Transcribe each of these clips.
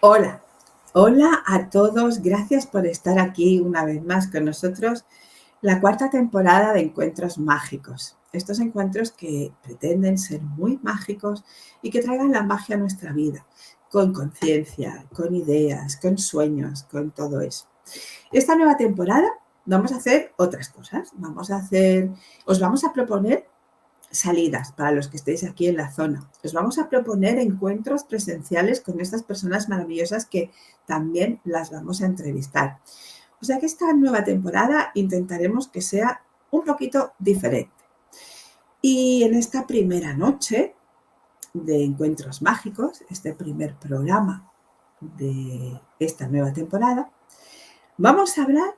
Hola, hola a todos. Gracias por estar aquí una vez más con nosotros. La cuarta temporada de Encuentros Mágicos. Estos encuentros que pretenden ser muy mágicos y que traigan la magia a nuestra vida, con conciencia, con ideas, con sueños, con todo eso. Esta nueva temporada vamos a hacer otras cosas. Os vamos a proponer salidas para los que estéis aquí en la zona. Os vamos a proponer encuentros presenciales con estas personas maravillosas que también las vamos a entrevistar. O sea que esta nueva temporada intentaremos que sea un poquito diferente. Y en esta primera noche de Encuentros Mágicos, este primer programa de esta nueva temporada, vamos a hablar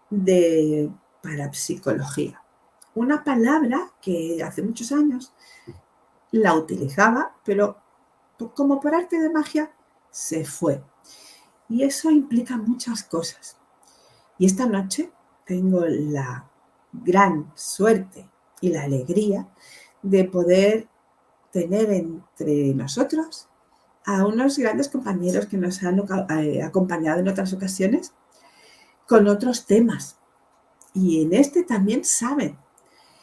de parapsicología. Una palabra que hace muchos años la utilizaba, pero como por arte de magia se fue. Y eso implica muchas cosas. Y esta noche tengo la gran suerte y la alegría de poder tener entre nosotros a unos grandes compañeros que nos han acompañado en otras ocasiones con otros temas. Y en este también saben.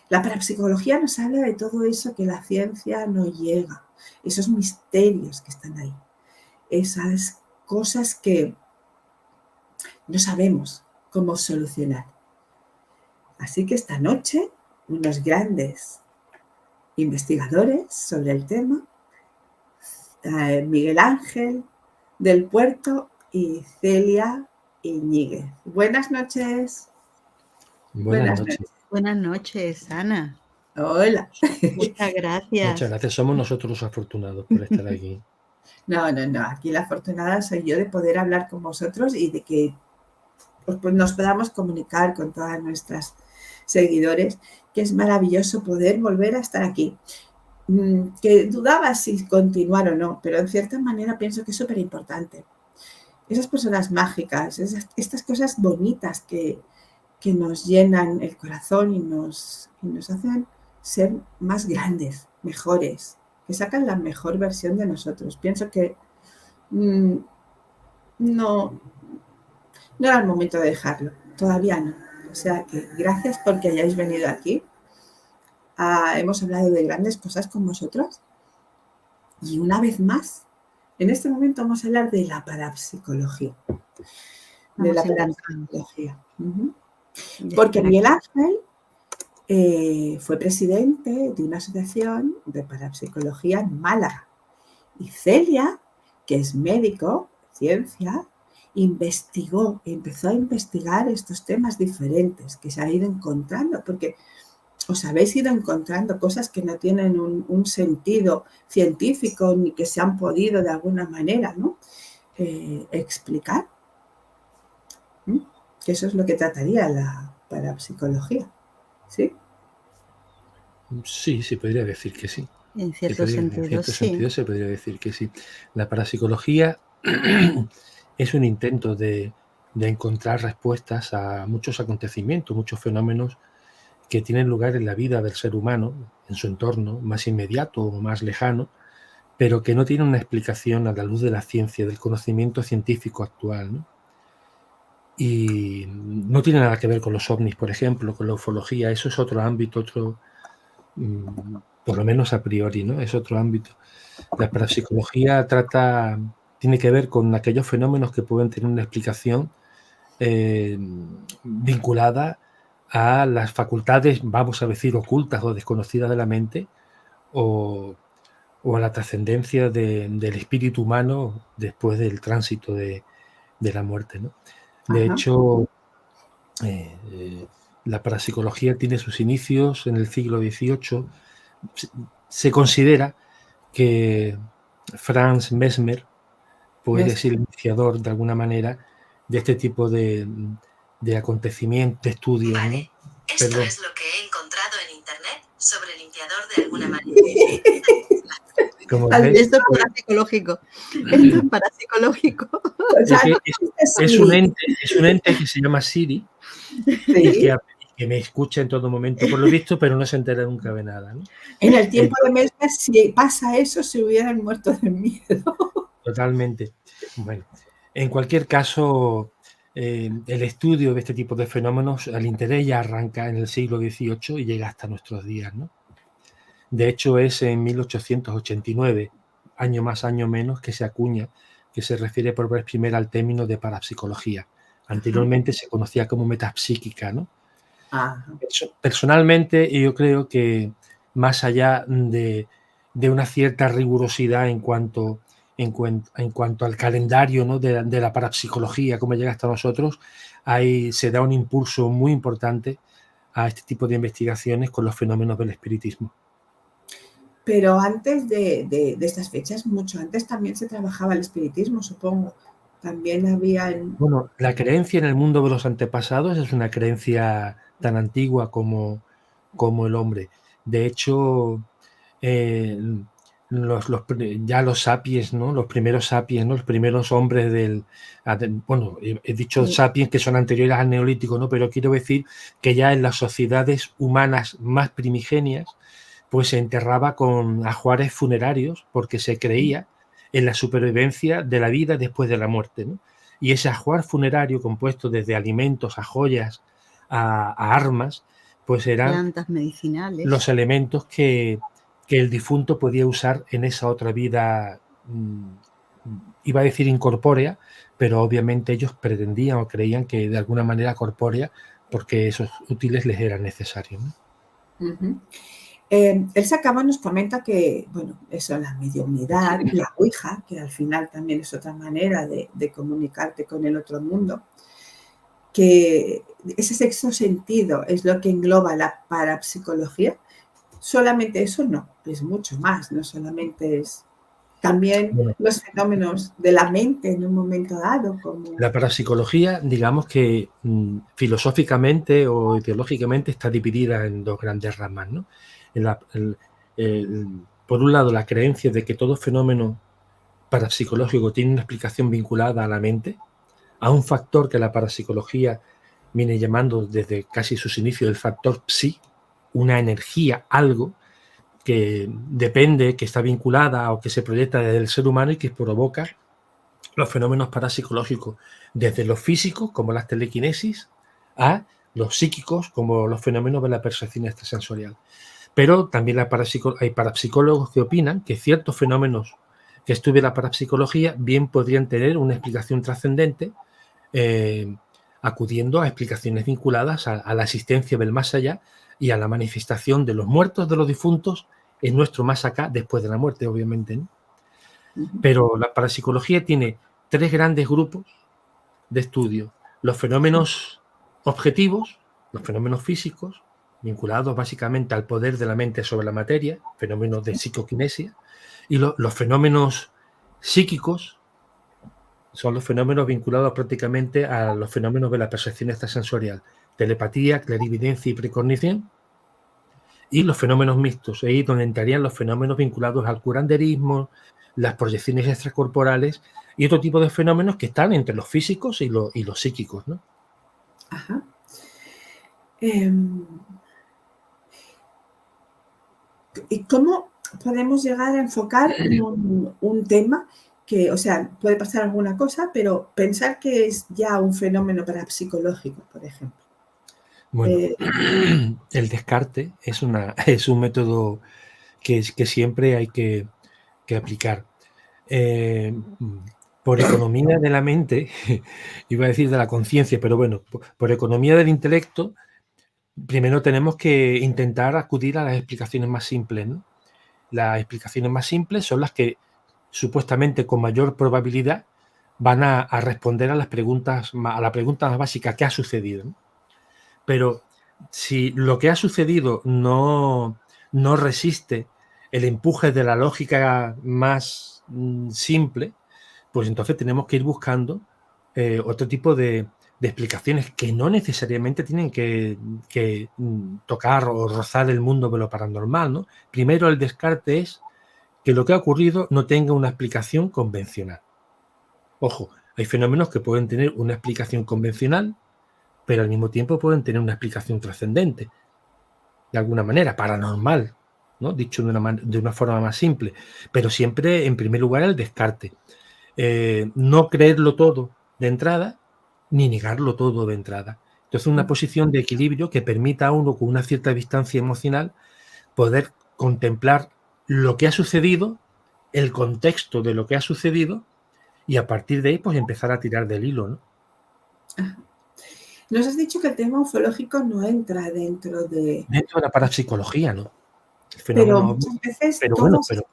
La parapsicología nos habla de todo eso que la ciencia no llega, esos misterios que están ahí, esas cosas que no sabemos cómo solucionar. Así que esta noche, unos grandes investigadores sobre el tema, Miguel Ángel del Puerto y Celia Iñiguez. Buenas noches. Buenas noches. Buenas noches, Ana. Hola. Muchas gracias. Muchas gracias. Somos nosotros los afortunados por estar aquí. No. Aquí la afortunada soy yo de poder hablar con vosotros y de que pues, nos podamos comunicar con todas nuestras seguidores, que es maravilloso poder volver a estar aquí. Que dudaba si continuar o no, pero en cierta manera pienso que es súper importante. Esas personas mágicas, estas cosas bonitas que nos llenan el corazón y nos hacen ser más grandes, mejores, que sacan la mejor versión de nosotros. Pienso que no era el momento de dejarlo, todavía no. O sea que gracias porque hayáis venido aquí. Hemos hablado de grandes cosas con vosotros y una vez más, en este momento vamos a hablar de la parapsicología. Porque Miguel Ángel fue presidente de una asociación de parapsicología en Málaga. Y Celia, que es médico, ciencia, empezó a investigar estos temas diferentes que se ha ido encontrando, porque os habéis ido encontrando cosas que no tienen un sentido científico ni que se han podido de alguna manera, ¿no? Explicar. Que eso es lo que trataría la parapsicología, ¿sí? Sí, se podría decir que sí. En cierto sentido, se podría decir que sí. La parapsicología es un intento de encontrar respuestas a muchos acontecimientos, muchos fenómenos que tienen lugar en la vida del ser humano, en su entorno más inmediato o más lejano, pero que no tienen una explicación a la luz de la ciencia, del conocimiento científico actual, ¿no? Y no tiene nada que ver con los ovnis, por ejemplo, con la ufología. Eso es otro ámbito, por lo menos a priori, ¿no? Es otro ámbito. La parapsicología trata tiene que ver con aquellos fenómenos que pueden tener una explicación vinculada a las facultades, vamos a decir, ocultas o desconocidas de la mente, o a la trascendencia del espíritu humano después del tránsito de la muerte, ¿no? De hecho, la parapsicología tiene sus inicios en el siglo XVIII. Se considera que Franz Mesmer puede ser el iniciador de alguna manera de este tipo de acontecimientos, de estudios. Vale. ¿No? Esto Perdón. es lo que he encontrado en internet sobre limpiador de alguna manera. Como esto es parapsicológico. Esto es parapsicológico. O sea, es un ente que se llama Siri, y que me escucha en todo momento, por lo visto, pero no se entera nunca de nada, ¿no? En el tiempo de Mesmer, si pasa eso, se hubieran muerto de miedo. Totalmente. Bueno, en cualquier caso, el estudio de este tipo de fenómenos, el interés ya arranca en el siglo XVIII y llega hasta nuestros días, ¿no? De hecho, es en 1889, año más, año menos, que se acuña, que se refiere por vez primera al término de parapsicología. Anteriormente se conocía como metapsíquica, ¿no? Personalmente, yo creo que más allá de una cierta rigurosidad en cuanto al calendario, ¿no? de la parapsicología, cómo llega hasta nosotros, se da un impulso muy importante a este tipo de investigaciones con los fenómenos del espiritismo. Pero antes de estas fechas, mucho antes también se trabajaba el espiritismo, supongo. También había... Bueno, la creencia en el mundo de los antepasados es una creencia tan antigua como el hombre. De hecho, los sapiens, ¿no? Los primeros sapiens, ¿no? Los primeros hombres bueno, he dicho sapiens que son anteriores al neolítico, ¿no? Pero quiero decir que ya en las sociedades humanas más primigenias, pues se enterraba con ajuares funerarios porque se creía en la supervivencia de la vida después de la muerte, ¿no? Y ese ajuar funerario compuesto desde alimentos a joyas a armas, pues eran plantas medicinales, los elementos que el difunto podía usar en esa otra vida, iba a decir incorpórea, pero obviamente ellos pretendían o creían que de alguna manera corpórea, porque esos útiles les eran necesarios, ¿no? Elsa Cabo nos comenta que, bueno, eso, la mediunidad, la ouija, que al final también es otra manera de comunicarte con el otro mundo, que ese sexto sentido es lo que engloba la parapsicología. Solamente eso no, es mucho más, no solamente es también los fenómenos de la mente en un momento dado. Como... La parapsicología, digamos que filosóficamente o ideológicamente está dividida en dos grandes ramas, ¿no? Por un lado, la creencia de que todo fenómeno parapsicológico tiene una explicación vinculada a la mente, a un factor que la parapsicología viene llamando desde casi sus inicios el factor psi, una energía, algo que depende, que está vinculada o que se proyecta desde el ser humano y que provoca los fenómenos parapsicológicos, desde los físicos, como las telequinesis, a los psíquicos, como los fenómenos de la percepción extrasensorial. Pero también hay parapsicólogos que opinan que ciertos fenómenos que estudia la parapsicología bien podrían tener una explicación trascendente, acudiendo a explicaciones vinculadas a la existencia del más allá y a la manifestación de los muertos, de los difuntos, en nuestro más acá después de la muerte, obviamente, ¿no? Pero la parapsicología tiene tres grandes grupos de estudio. Los fenómenos objetivos, los fenómenos físicos, vinculados básicamente al poder de la mente sobre la materia, fenómenos de psicoquinesia, y los fenómenos psíquicos son los fenómenos vinculados prácticamente a los fenómenos de la percepción extrasensorial, telepatía, clarividencia y precognición, y los fenómenos mixtos, ahí donde entrarían los fenómenos vinculados al curanderismo, las proyecciones extracorporales y otro tipo de fenómenos que están entre los físicos y los psíquicos, ¿no? Ajá. ¿Y cómo podemos llegar a enfocar un tema que, o sea, puede pasar alguna cosa, pero pensar que es ya un fenómeno parapsicológico, por ejemplo? Bueno, el descarte es un método que siempre hay que aplicar. por economía de la mente, iba a decir de la conciencia, pero bueno, por economía del intelecto, primero tenemos que intentar acudir a las explicaciones más simples, ¿no? Las explicaciones más simples son las que supuestamente con mayor probabilidad van a responder a la pregunta más básica, ¿qué ha sucedido? ¿No? Pero si lo que ha sucedido no resiste el empuje de la lógica más simple, pues entonces tenemos que ir buscando otro tipo de explicaciones que no necesariamente tienen que tocar o rozar el mundo de lo paranormal, ¿no? Primero, el descarte es que lo que ha ocurrido no tenga una explicación convencional. Ojo, hay fenómenos que pueden tener una explicación convencional, pero al mismo tiempo pueden tener una explicación trascendente, de alguna manera, paranormal, ¿no? Dicho de una forma más simple, pero siempre, en primer lugar, el descarte. No creerlo todo de entrada, ni negarlo todo de entrada. Entonces, una posición de equilibrio que permita a uno, con una cierta distancia emocional, poder contemplar lo que ha sucedido, el contexto de lo que ha sucedido, y a partir de ahí, pues empezar a tirar del hilo, ¿no? Nos has dicho que el tema ufológico no entra dentro de la parapsicología, ¿no? El pero fenómeno muchas veces pero bueno, todos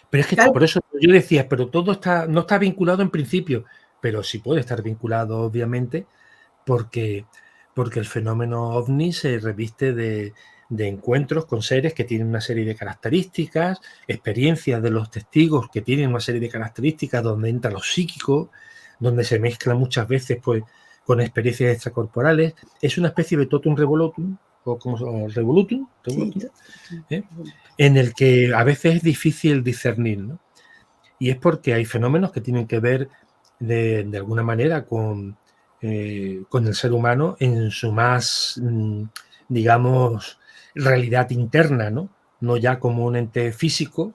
pero es que claro. por eso yo decía, pero todo no está vinculado en principio, pero sí puede estar vinculado, obviamente, porque el fenómeno ovni se reviste de encuentros con seres que tienen una serie de características, experiencias de los testigos que tienen una serie de características, donde entra lo psíquico, donde se mezcla muchas veces pues con experiencias extracorporales. Es una especie de totum revolutum, o como revolutum, Sí. en el que a veces es difícil discernir, ¿no? Y es porque hay fenómenos que tienen que ver de alguna manera con el ser humano en su más, digamos, realidad interna, ¿no? No ya como un ente físico,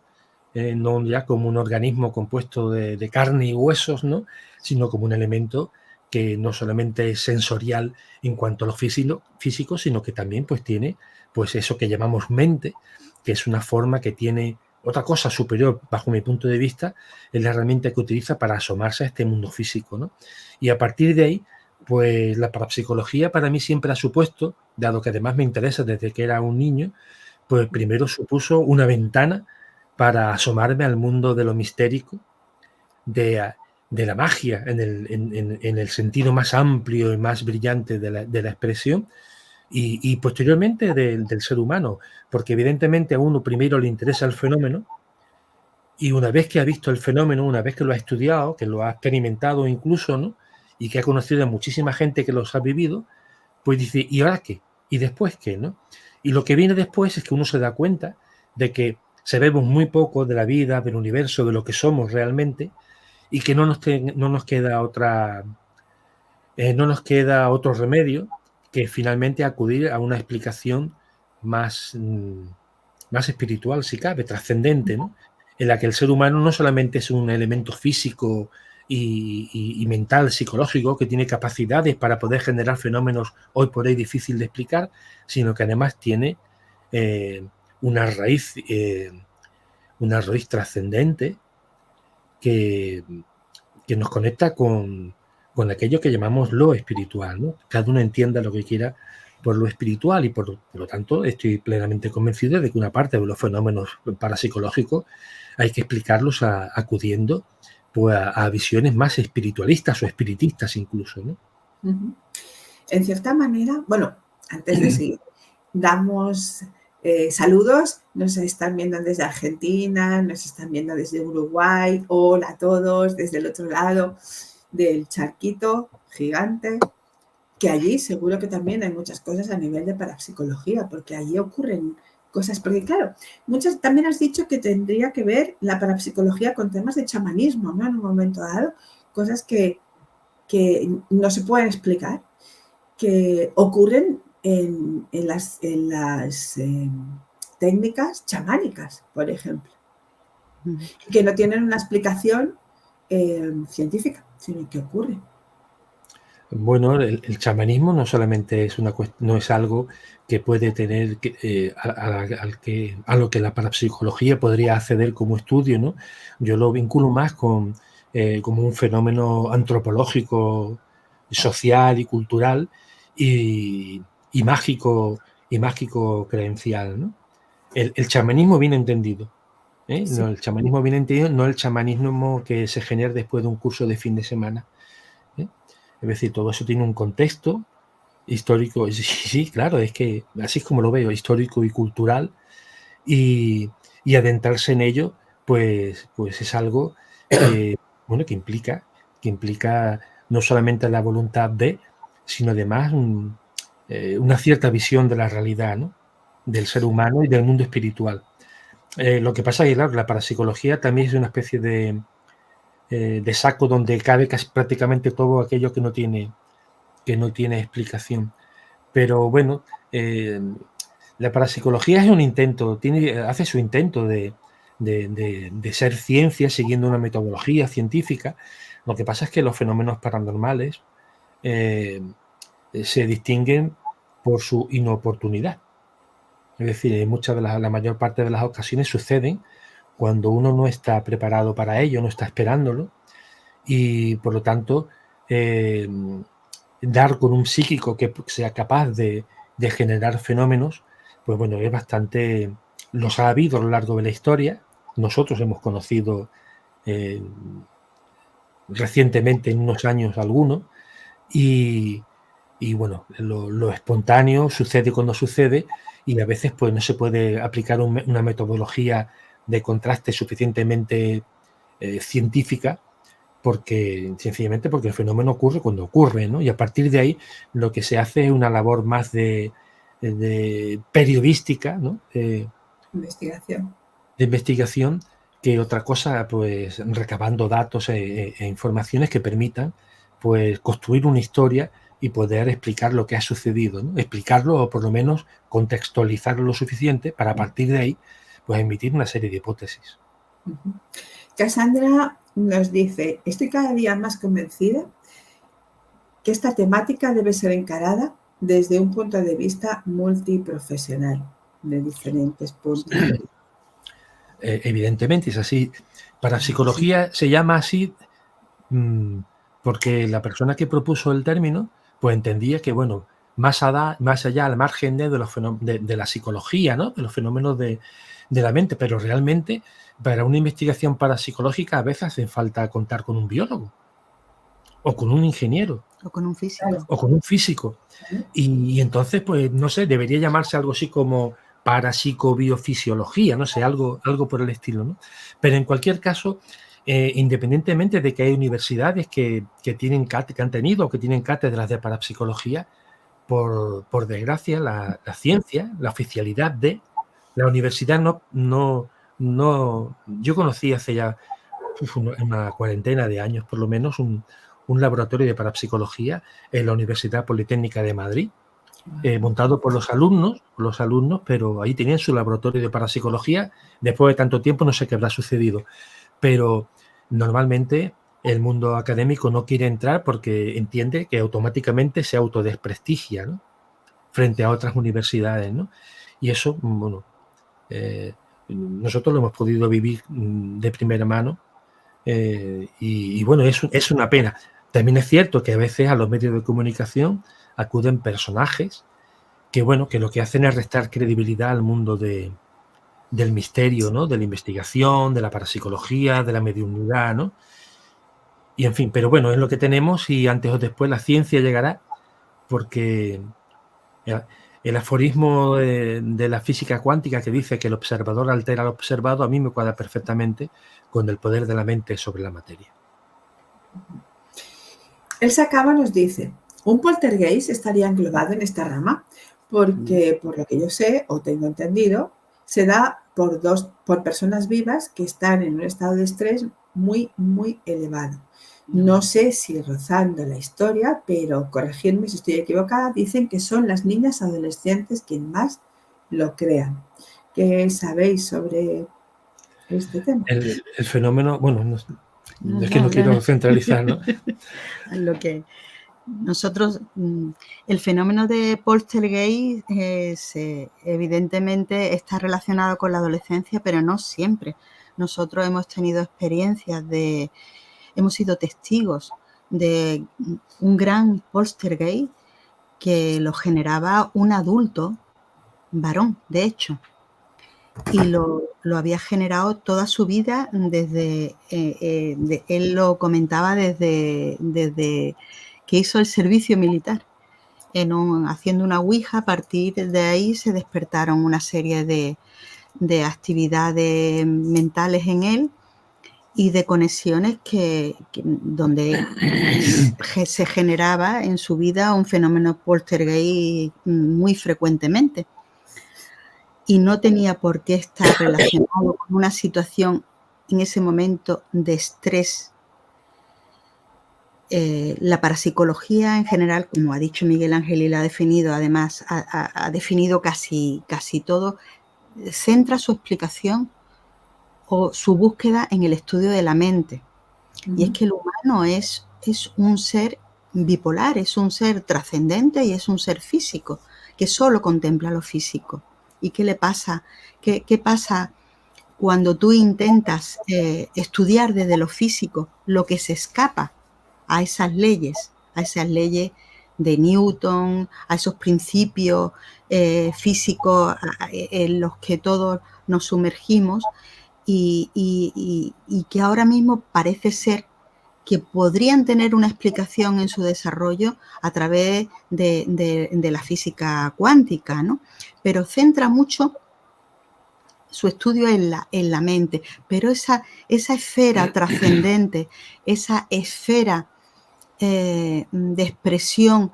no ya como un organismo compuesto de carne y huesos, ¿no? Sino como un elemento que no solamente es sensorial en cuanto a lo físico, sino que también pues tiene pues eso que llamamos mente, que es una forma que tiene otra cosa superior, bajo mi punto de vista, es la herramienta que utiliza para asomarse a este mundo físico, ¿no? Y a partir de ahí, pues la parapsicología para mí siempre ha supuesto, dado que además me interesa desde que era un niño, pues primero supuso una ventana para asomarme al mundo de lo mistérico, de la magia, en el sentido más amplio y más brillante de la expresión, y posteriormente del ser humano, porque evidentemente a uno primero le interesa el fenómeno, y una vez que ha visto el fenómeno, una vez que lo ha estudiado, que lo ha experimentado incluso, ¿no? Y que ha conocido a muchísima gente que los ha vivido, pues dice, ¿y ahora qué? ¿Y después qué? ¿No? Y lo que viene después es que uno se da cuenta de que sabemos muy poco de la vida, del universo, de lo que somos realmente, y que no nos queda otro remedio que finalmente acudir a una explicación más espiritual, si cabe, trascendente, ¿no? En la que el ser humano no solamente es un elemento físico y mental, psicológico, que tiene capacidades para poder generar fenómenos hoy por hoy difícil de explicar, sino que además tiene una raíz trascendente que nos conecta con aquello que llamamos lo espiritual, ¿no? Cada uno entienda lo que quiera por lo espiritual y por lo tanto estoy plenamente convencido de que una parte de los fenómenos parapsicológicos hay que explicarlos acudiendo pues, a visiones más espiritualistas o espiritistas incluso, ¿no? En cierta manera, bueno, antes de seguir, damos saludos, nos están viendo desde Argentina, nos están viendo desde Uruguay, hola a todos, desde el otro lado del charquito gigante, que allí seguro que también hay muchas cosas a nivel de parapsicología, porque allí ocurren cosas, porque claro, también has dicho que tendría que ver la parapsicología con temas de chamanismo, ¿no? En un momento dado, cosas que no se pueden explicar, que ocurren en las técnicas chamánicas, por ejemplo, que no tienen una explicación científica, sino que ocurren. Bueno, el chamanismo no solamente es no es algo que puede tener a lo que la parapsicología podría acceder como estudio, ¿no? Yo lo vinculo más con como un fenómeno antropológico, social y cultural y mágico creencial, ¿no? El chamanismo bien entendido, ¿eh? Sí. No, el chamanismo bien entendido, no el chamanismo que se genera después de un curso de fin de semana, ¿eh? Es decir, todo eso tiene un contexto histórico, sí, claro, es que así es como lo veo, histórico y cultural, y adentrarse en ello, pues es algo que, bueno, que implica no solamente la voluntad de, sino además una cierta visión de la realidad, ¿no? Del ser humano y del mundo espiritual. Lo que pasa es que, claro, la parapsicología también es una especie de saco donde cabe casi prácticamente todo aquello que no tiene explicación. Pero bueno, la parapsicología es un intento, hace su intento de ser ciencia siguiendo una metodología científica. Lo que pasa es que los fenómenos paranormales se distinguen por su inoportunidad. Es decir, la mayor parte de las ocasiones suceden cuando uno no está preparado para ello, no está esperándolo, y por lo tanto dar con un psíquico que sea capaz de generar fenómenos, pues bueno, es bastante... Los ha habido a lo largo de la historia. Nosotros hemos conocido recientemente, en unos años, algunos, y bueno, lo espontáneo sucede cuando sucede, y a veces pues no se puede aplicar una metodología de contraste suficientemente científica, sencillamente porque el fenómeno ocurre cuando ocurre, ¿no? Y a partir de ahí lo que se hace es una labor más de periodística, ¿no? Investigación. De investigación, que otra cosa, pues recabando datos e informaciones que permitan pues construir una historia y poder explicar lo que ha sucedido, ¿no? Explicarlo, o por lo menos contextualizarlo lo suficiente para, a partir de ahí, pues emitir una serie de hipótesis. Cassandra nos dice: estoy cada día más convencida que esta temática debe ser encarada desde un punto de vista multiprofesional, de diferentes puntos de vista. Evidentemente es así. Parapsicología se llama así porque la persona que propuso el término pues entendía que, bueno, más allá, al margen de la psicología, ¿no? De los fenómenos de la mente, pero realmente para una investigación parapsicológica a veces hace falta contar con un biólogo o con un ingeniero O con un físico. o con un físico. Y entonces, pues, no sé, debería llamarse algo así como parapsicobiofisiología, no sé, algo por el estilo, ¿no? Pero en cualquier caso, independientemente de que hay universidades que han tenido o que tienen cátedras de parapsicología, por desgracia, la ciencia, la oficialidad de la universidad no. Yo conocí hace ya una cuarentena de años, por lo menos, un laboratorio de parapsicología en la Universidad Politécnica de Madrid, montado por los alumnos, pero ahí tenían su laboratorio de parapsicología. Después de tanto tiempo no sé qué habrá sucedido, pero normalmente el mundo académico no quiere entrar porque entiende que automáticamente se autodesprestigia, ¿no? Frente a otras universidades, ¿no? Y eso, bueno, nosotros lo hemos podido vivir de primera mano, y bueno, es una pena. También es cierto que a veces a los medios de comunicación acuden personajes que, bueno, que lo que hacen es restar credibilidad al mundo del misterio, ¿no? De la investigación, de la parapsicología, de la mediunidad, ¿no? Y en fin, pero bueno, es lo que tenemos, y antes o después la ciencia llegará, porque el aforismo de la física cuántica que dice que el observador altera al observado, a mí me cuadra perfectamente con el poder de la mente sobre la materia. Elsa Cava nos dice: un poltergeist estaría englobado en esta rama porque, por lo que yo sé o tengo entendido, se da por personas vivas que están en un estado de estrés muy, muy elevado. No sé si rozando la historia, pero corregirme si estoy equivocada, dicen que son las niñas adolescentes quien más lo crean. ¿Qué sabéis sobre este tema? El fenómeno, bueno, es que no quiero centralizar, ¿no? Lo que nosotros, el fenómeno de poltergeist evidentemente está relacionado con la adolescencia, pero no siempre. Nosotros hemos tenido experiencias de hemos sido testigos de un gran poltergeist que lo generaba un adulto varón, de hecho, y lo había generado toda su vida desde, él lo comentaba desde que hizo el servicio militar. Haciendo una ouija, a partir de ahí se despertaron una serie de actividades mentales en él y de conexiones donde se generaba en su vida un fenómeno poltergeist muy frecuentemente. Y no tenía por qué estar relacionado con una situación en ese momento de estrés. La parapsicología en general, como ha dicho Miguel Ángel y la ha definido, además ha definido casi todo, centra su explicación o su búsqueda en el estudio de la mente. Y es que el humano es un ser bipolar, es un ser trascendente y es un ser físico, que solo contempla lo físico. ¿Y qué le pasa? ¿Qué pasa cuando tú intentas estudiar desde lo físico lo que se escapa a esas leyes de Newton, a esos principios físicos en los que todos nos sumergimos y que ahora mismo parece ser que podrían tener una explicación en su desarrollo a través de la física cuántica, ¿no? Pero centra mucho su estudio en la mente, pero esa esfera trascendente, esa esfera de expresión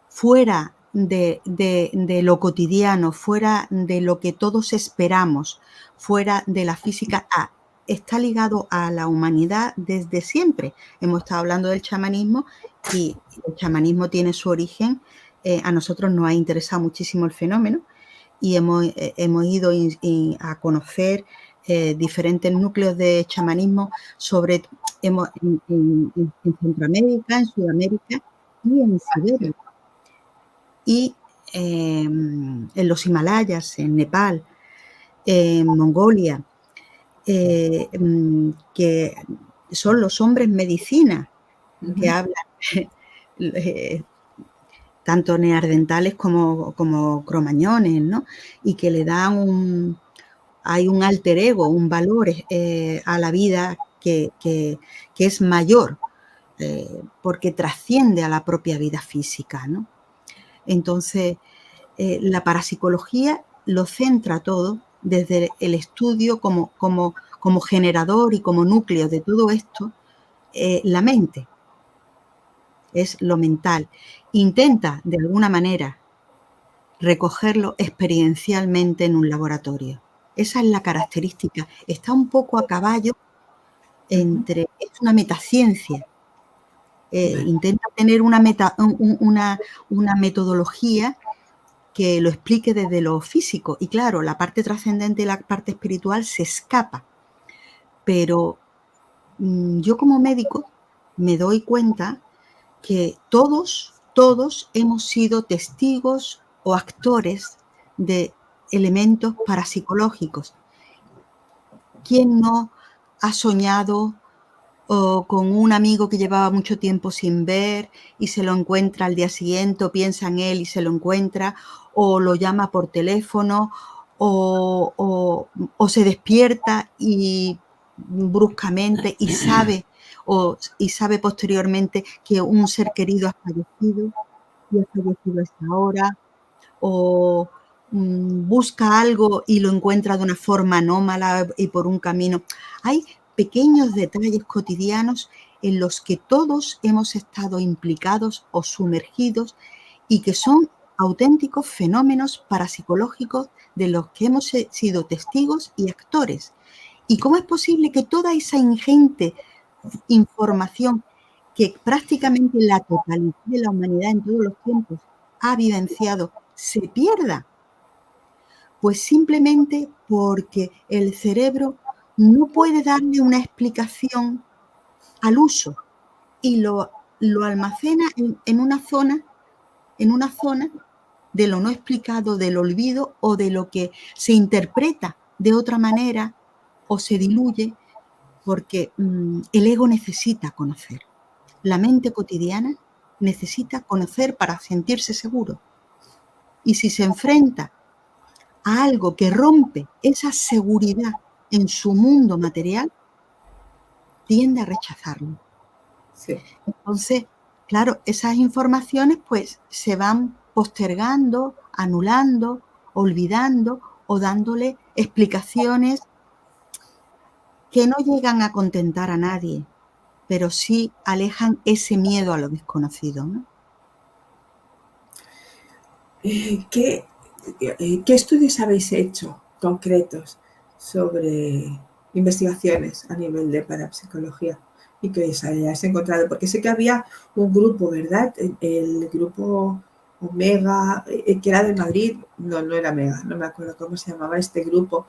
fuera de lo cotidiano, fuera de lo que todos esperamos, fuera de la física, está ligado a la humanidad desde siempre. Hemos estado hablando del chamanismo y el chamanismo tiene su origen. A nosotros nos ha interesado muchísimo el fenómeno y hemos ido a conocer diferentes núcleos de chamanismo en Centroamérica, en Sudamérica y en Siberia. Y en los Himalayas, en Nepal, en Mongolia, que son los hombres medicina que hablan tanto neandertales como cromañones, ¿no? Y que le dan hay un alter ego, un valor a la vida que es mayor, porque trasciende a la propia vida física, ¿no? Entonces, la parapsicología lo centra todo desde el estudio como generador y como núcleo de todo esto, la mente. Es lo mental. Intenta, de alguna manera, recogerlo experiencialmente en un laboratorio. Esa es la característica. Está un poco a caballo es una metaciencia. Intenta tener una metodología que lo explique desde lo físico. Y claro, la parte trascendente y la parte espiritual se escapa. Pero yo como médico me doy cuenta que todos hemos sido testigos o actores de elementos parapsicológicos. ¿Quién no ha soñado con un amigo que llevaba mucho tiempo sin ver y se lo encuentra al día siguiente, o piensa en él y se lo encuentra, o lo llama por teléfono, o se despierta y bruscamente y sabe posteriormente que un ser querido ha fallecido y ha fallecido a esta hora, o busca algo y lo encuentra de una forma anómala y por un camino? Hay pequeños detalles cotidianos en los que todos hemos estado implicados o sumergidos y que son auténticos fenómenos parapsicológicos de los que hemos sido testigos y actores. ¿Y cómo es posible que toda esa ingente información que prácticamente la totalidad de la humanidad en todos los tiempos ha vivenciado se pierda? Pues simplemente porque el cerebro no puede darle una explicación al uso y lo almacena en una zona de lo no explicado, del olvido o de lo que se interpreta de otra manera o se diluye porque el ego necesita conocer. La mente cotidiana necesita conocer para sentirse seguro. Y si se enfrenta a algo que rompe esa seguridad en su mundo material, tiende a rechazarlo. Sí. Entonces, claro, esas informaciones pues se van postergando, anulando, olvidando o dándole explicaciones que no llegan a contentar a nadie, pero sí alejan ese miedo a lo desconocido, ¿no? ¿Qué estudios habéis hecho concretos sobre investigaciones a nivel de parapsicología y que os hayáis encontrado? Porque sé que había un grupo, ¿verdad? El grupo Omega, que era de Madrid. No era Omega, no me acuerdo cómo se llamaba este grupo.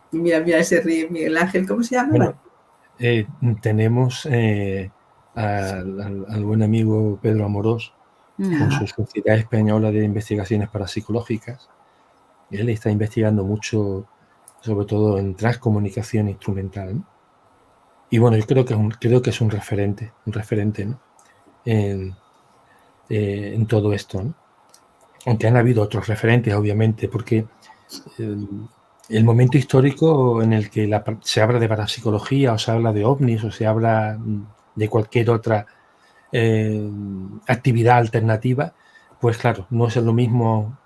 Y mira, se ríe Miguel Ángel. ¿Cómo se llamaba? Bueno, tenemos al buen amigo Pedro Amorós, con su Sociedad Española de Investigaciones Parapsicológicas. Él está investigando mucho, sobre todo en transcomunicación instrumental, ¿no? Y bueno, yo creo que es un referente, ¿no? En todo esto, ¿no? Aunque han habido otros referentes, obviamente, porque el momento histórico en el que se habla de parapsicología o se habla de ovnis o se habla de cualquier otra actividad alternativa, pues claro, no es lo mismo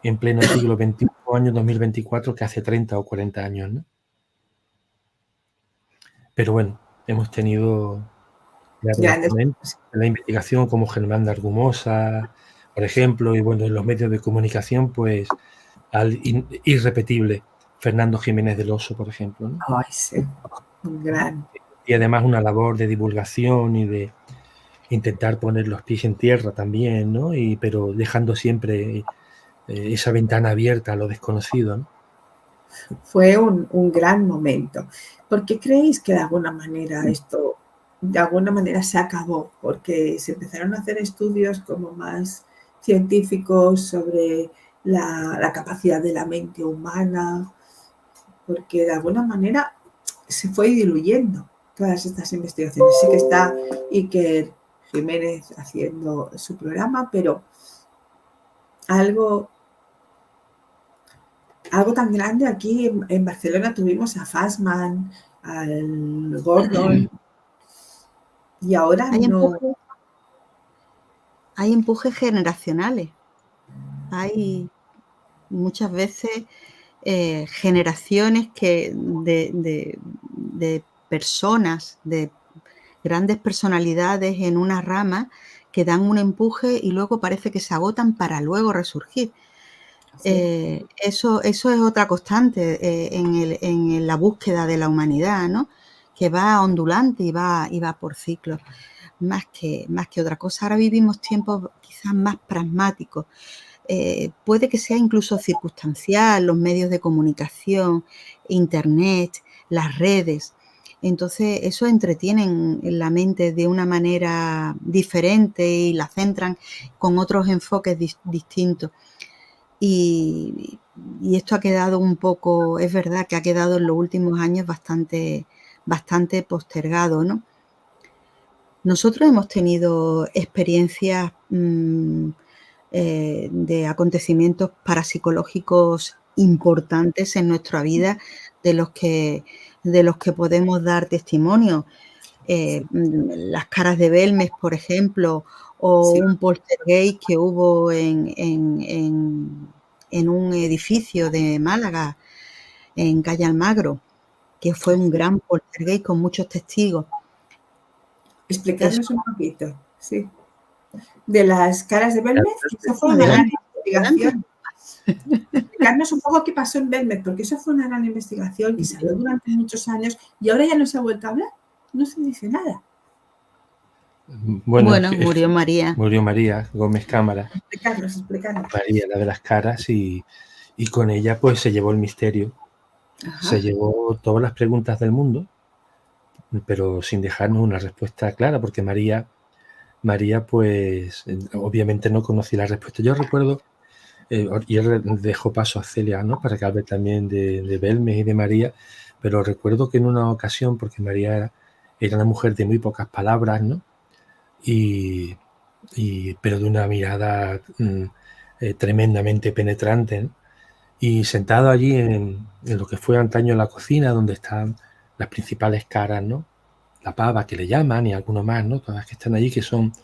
en pleno siglo XXI, año 2024, que hace 30 o 40 años, ¿no? Pero bueno, hemos tenido Grandes. en la investigación como Germán de Argumosa, por ejemplo, y bueno, en los medios de comunicación, pues al irrepetible Fernando Jiménez del Oso, por ejemplo, ¿no? Ay, sí, un gran. Y además una labor de divulgación y de intentar poner los pies en tierra también, ¿no? Pero dejando siempre esa ventana abierta a lo desconocido, ¿no? Fue un gran momento. ¿Por qué creéis que de alguna manera esto, de alguna manera se acabó? Porque se empezaron a hacer estudios como más científicos sobre la capacidad de la mente humana, porque de alguna manera se fue diluyendo todas estas investigaciones. Sí que está Iker Jiménez haciendo su programa, pero algo tan grande aquí en Barcelona tuvimos a Fassman, al Gordon, y ahora no. Hay empujes generacionales. Hay muchas veces generaciones de personas, de grandes personalidades en una rama que dan un empuje y luego parece que se agotan para luego resurgir. Sí. Eso es otra constante en la búsqueda de la humanidad, ¿no? Que va ondulante y va por ciclos, más que otra cosa. Ahora vivimos tiempos quizás más pragmáticos. Puede que sea incluso circunstancial, los medios de comunicación, internet, las redes. Entonces, eso entretienen en la mente de una manera diferente y la centran con otros enfoques distintos. Y esto ha quedado un poco, es verdad que ha quedado en los últimos años bastante postergado, ¿no? Nosotros hemos tenido experiencias de acontecimientos parapsicológicos importantes en nuestra vida de los que podemos dar testimonio. Las caras de Belmes, por ejemplo, o Sí. un poltergeist que hubo en un edificio de Málaga, en calle Almagro, que fue un gran poltergeist con muchos testigos. Explicarnos un poquito, sí. De las caras de Belmez, que eso fue una gran investigación. Explicarnos un poco qué pasó en Belmez, porque eso fue una gran investigación que se habló durante muchos años y ahora ya no se ha vuelto a hablar, no se dice nada. Bueno, murió María. Murió María Gómez Cámara. Explicarnos. María, la de las caras, y con ella pues se llevó el misterio. Ajá. Se llevó todas las preguntas del mundo, pero sin dejarnos una respuesta clara, porque María pues obviamente no conocía la respuesta. Yo recuerdo y él dejó paso a Celia, ¿no? Para que hable también de Belmes y de María, pero recuerdo que en una ocasión, porque María era una mujer de muy pocas palabras, ¿no? Pero de una mirada tremendamente penetrante, ¿no? Y sentado allí en lo que fue antaño la cocina, donde están las principales caras, ¿no? La pava, que le llaman, y alguno más, ¿no? Todas que están allí, que son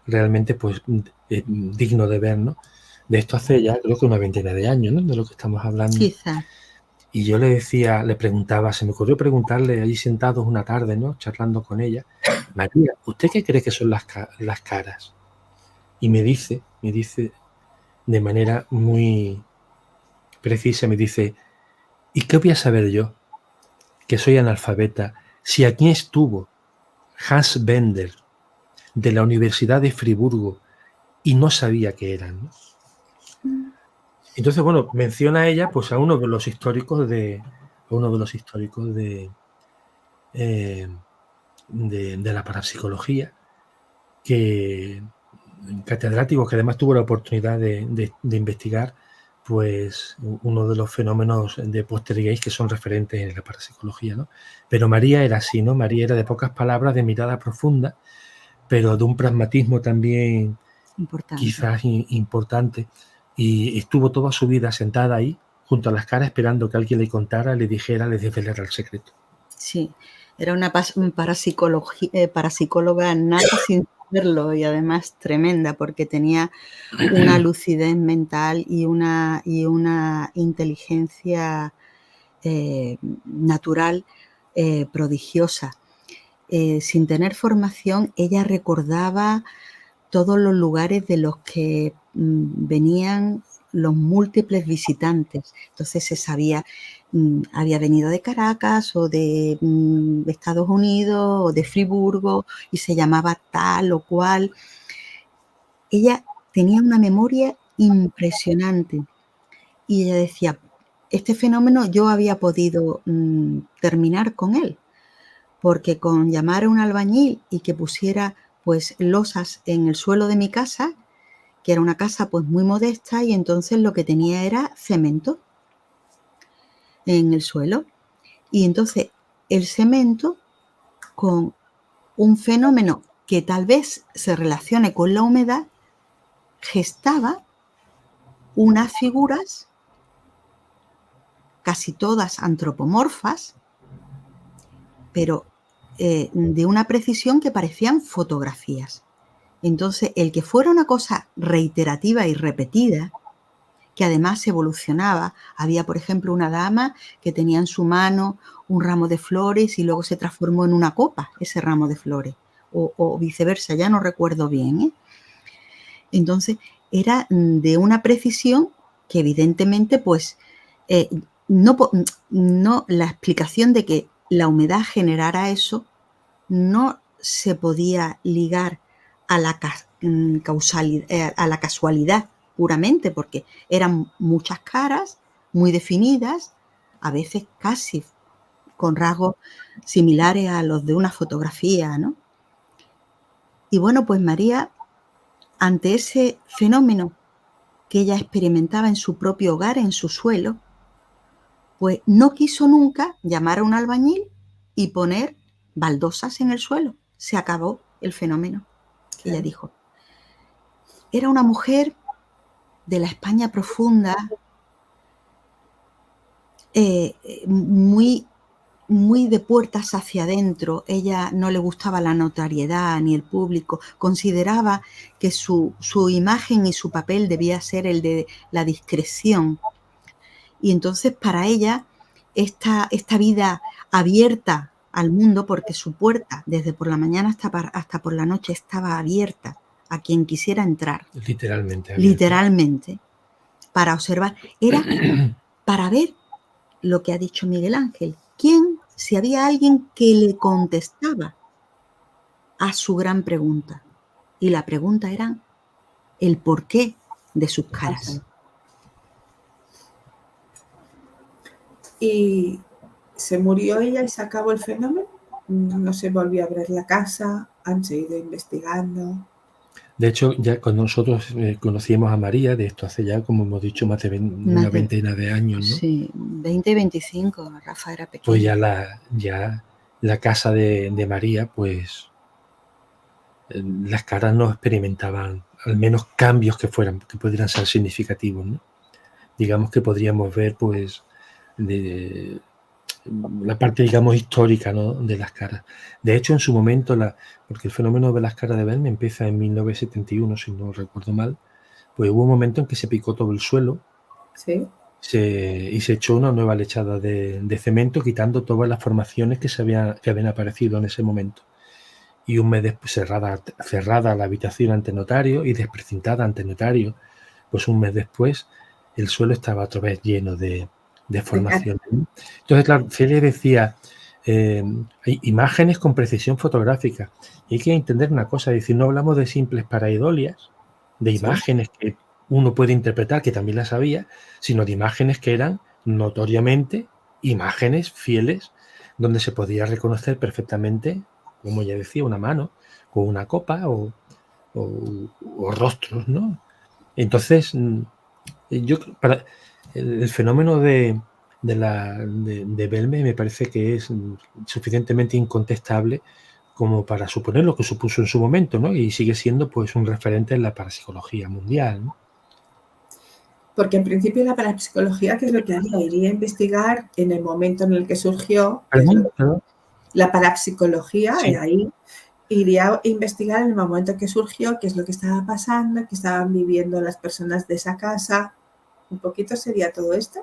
realmente, pues, dignos de ver, ¿no? De esto hace ya, creo que una veintena de años, ¿no? De lo que estamos hablando. Quizá. Y yo le preguntaba, se me ocurrió preguntarle allí sentados una tarde, ¿no? Charlando con ella, María, ¿usted qué cree que son las caras? Y me dice de manera muy precisa, me dice, ¿y qué voy a saber yo, que soy analfabeta, si aquí estuvo Hans Bender de la Universidad de Friburgo y no sabía qué eran, ¿no? Entonces, bueno, menciona ella pues a uno de los históricos de la parapsicología, que catedrático, que además tuvo la oportunidad de investigar pues uno de los fenómenos de Poltergeist que son referentes en la parapsicología, ¿no? Pero María era así, ¿no? María era de pocas palabras, de mirada profunda, pero de un pragmatismo también Importante. quizás importante, y estuvo toda su vida sentada ahí junto a las caras esperando que alguien le contara, le dijera, le desvelara el secreto. Sí, era una parapsicóloga nata sin saberlo, y además tremenda, porque tenía una lucidez mental y una inteligencia natural prodigiosa. Sin tener formación, ella recordaba todos los lugares de los que venían los múltiples visitantes. Entonces se sabía, había venido de Caracas o de Estados Unidos o de Friburgo y se llamaba tal o cual. Ella tenía una memoria impresionante y ella decía, este fenómeno yo había podido terminar con él, porque con llamar a un albañil y que pusiera pues losas en el suelo de mi casa, que era una casa pues muy modesta, y entonces lo que tenía era cemento en el suelo. Y entonces el cemento, con un fenómeno que tal vez se relacione con la humedad, gestaba unas figuras casi todas antropomorfas, pero de una precisión que parecían fotografías. Entonces, el que fuera una cosa reiterativa y repetida, que además evolucionaba. Había, por ejemplo, una dama que tenía en su mano un ramo de flores y luego se transformó en una copa, ese ramo de flores, o viceversa, ya no recuerdo bien, ¿eh? Entonces, era de una precisión que evidentemente, pues, no, la explicación de que la humedad generara eso no se podía ligar a la casualidad puramente, porque eran muchas caras muy definidas, a veces casi con rasgos similares a los de una fotografía, ¿no? Y bueno, pues María, ante ese fenómeno que ella experimentaba en su propio hogar, en su suelo, pues no quiso nunca llamar a un albañil y poner baldosas en el suelo. Se acabó el fenómeno, que ella dijo. Era una mujer de la España profunda, muy, muy de puertas hacia adentro. Ella no le gustaba la notoriedad ni el público. Consideraba que su imagen y su papel debía ser el de la discreción. Y entonces para ella esta vida abierta al mundo, porque su puerta desde por la mañana hasta por la noche estaba abierta a quien quisiera entrar. Literalmente. Literalmente. Para observar. Era para ver lo que ha dicho Miguel Ángel. Si había alguien que le contestaba a su gran pregunta. Y la pregunta era el porqué de sus caras. ¿Y se murió ella y se acabó el fenómeno? ¿No se volvió a ver la casa? ¿Han seguido investigando? De hecho, ya cuando nosotros conocíamos a María, de esto hace ya, como hemos dicho, más de una veintena de años, ¿no? Sí, 20 y 25, Rafa era pequeño. Pues ya la casa de María, pues las caras no experimentaban al menos cambios que pudieran ser significativos, ¿no? Digamos que podríamos ver, pues, la parte, digamos, histórica, ¿no?, de las caras. De hecho, en su momento, porque el fenómeno de las caras de Belme empieza en 1971, si no recuerdo mal, pues hubo un momento en que se picó todo el suelo. Sí. Y se echó una nueva lechada de cemento, quitando todas las formaciones que habían aparecido en ese momento. Y un mes después, cerrada la habitación ante notario y desprecintada ante notario, pues un mes después el suelo estaba otra vez lleno de formaciones. Entonces, claro, Celia decía, hay imágenes con precisión fotográfica. Y hay que entender una cosa, es decir, no hablamos de simples paraidolias, de imágenes que uno puede interpretar, que también las había, sino de imágenes que eran notoriamente imágenes fieles, donde se podía reconocer perfectamente, como ya decía, una mano con una copa o rostros, ¿no? Entonces, yo para el fenómeno de Belme me parece que es suficientemente incontestable como para suponer lo que supuso en su momento, ¿no? Y sigue siendo, pues, un referente en la parapsicología mundial, ¿no? Porque en principio la parapsicología, ¿qué es lo que haría? Iría a investigar en el momento en el que surgió. La parapsicología, ahí iría a investigar en el momento que surgió, qué es lo que estaba pasando, qué estaban viviendo las personas de esa casa. Un poquito sería todo esto.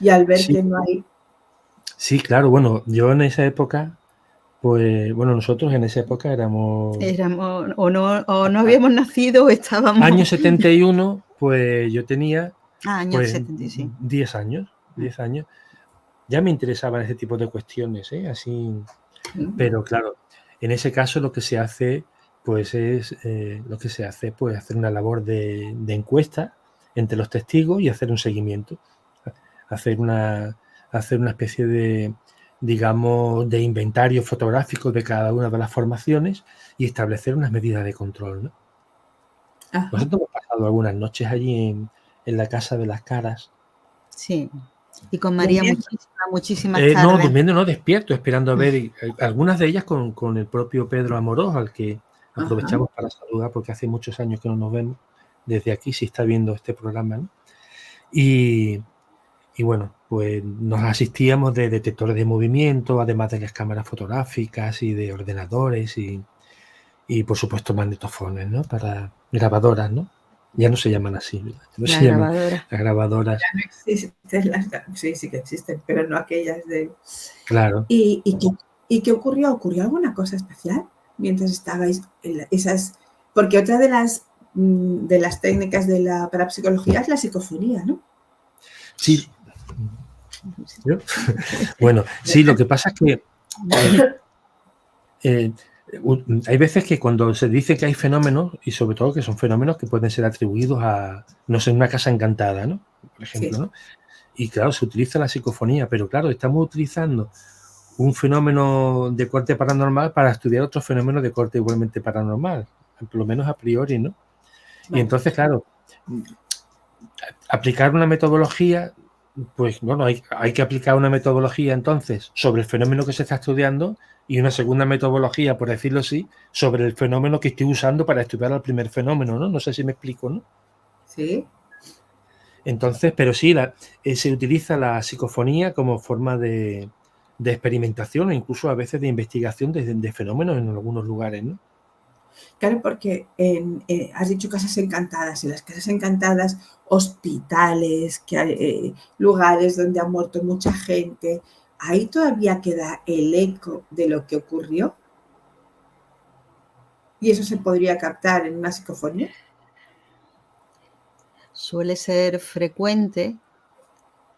Y al ver que no hay... Sí, claro. Bueno, yo en esa época, pues, bueno, nosotros en esa época éramos o no habíamos nacido o estábamos... Año 71, pues yo tenía años 70, sí. 10 años. Ya me interesaban ese tipo de cuestiones, así. Pero claro, en ese caso lo que se hace, pues es pues hacer una labor de encuesta entre los testigos y hacer un seguimiento, hacer una especie de, digamos, de inventario fotográfico de cada una de las formaciones y establecer unas medidas de control, ¿no? Nosotros hemos pasado algunas noches allí en la Casa de las Caras. Sí, y con María muchísimas tardes. No, durmiendo no, despierto, esperando a ver algunas de ellas con el propio Pedro Amorós, al que aprovechamos para saludar porque hace muchos años que no nos vemos, desde aquí, si está viendo este programa, ¿no? Y bueno, pues nos asistíamos de detectores de movimiento, además de las cámaras fotográficas y de ordenadores y por supuesto magnetofones, ¿no? Para grabadoras, ¿no? Ya no se llaman así, no se llaman las grabadoras. Ya no existen sí que existen, pero no aquellas de... Claro. ¿Y qué ocurrió? ¿Ocurrió alguna cosa especial mientras estabais en esas...? Porque otra de las técnicas de la parapsicología es la psicofonía, ¿no? Sí. Bueno, sí, lo que pasa es que hay veces que cuando se dice que hay fenómenos, y sobre todo que son fenómenos que pueden ser atribuidos a, no sé, una casa encantada, ¿no? Por ejemplo, ¿no? Y claro, se utiliza la psicofonía, pero claro, estamos utilizando un fenómeno de corte paranormal para estudiar otro fenómeno de corte igualmente paranormal, por lo menos a priori, ¿no? Vale. Y entonces, claro, aplicar una metodología, pues bueno, hay que aplicar una metodología entonces sobre el fenómeno que se está estudiando y una segunda metodología, por decirlo así, sobre el fenómeno que estoy usando para estudiar el primer fenómeno, ¿no? No sé si me explico, ¿no? Sí. Entonces, pero sí, se utiliza la psicofonía como forma de experimentación e incluso a veces de investigación de fenómenos en algunos lugares, ¿no? Claro, porque has dicho casas encantadas, y las casas encantadas, hospitales, lugares donde ha muerto mucha gente, ¿ahí todavía queda el eco de lo que ocurrió? ¿Y eso se podría captar en una psicofonía? Suele ser frecuente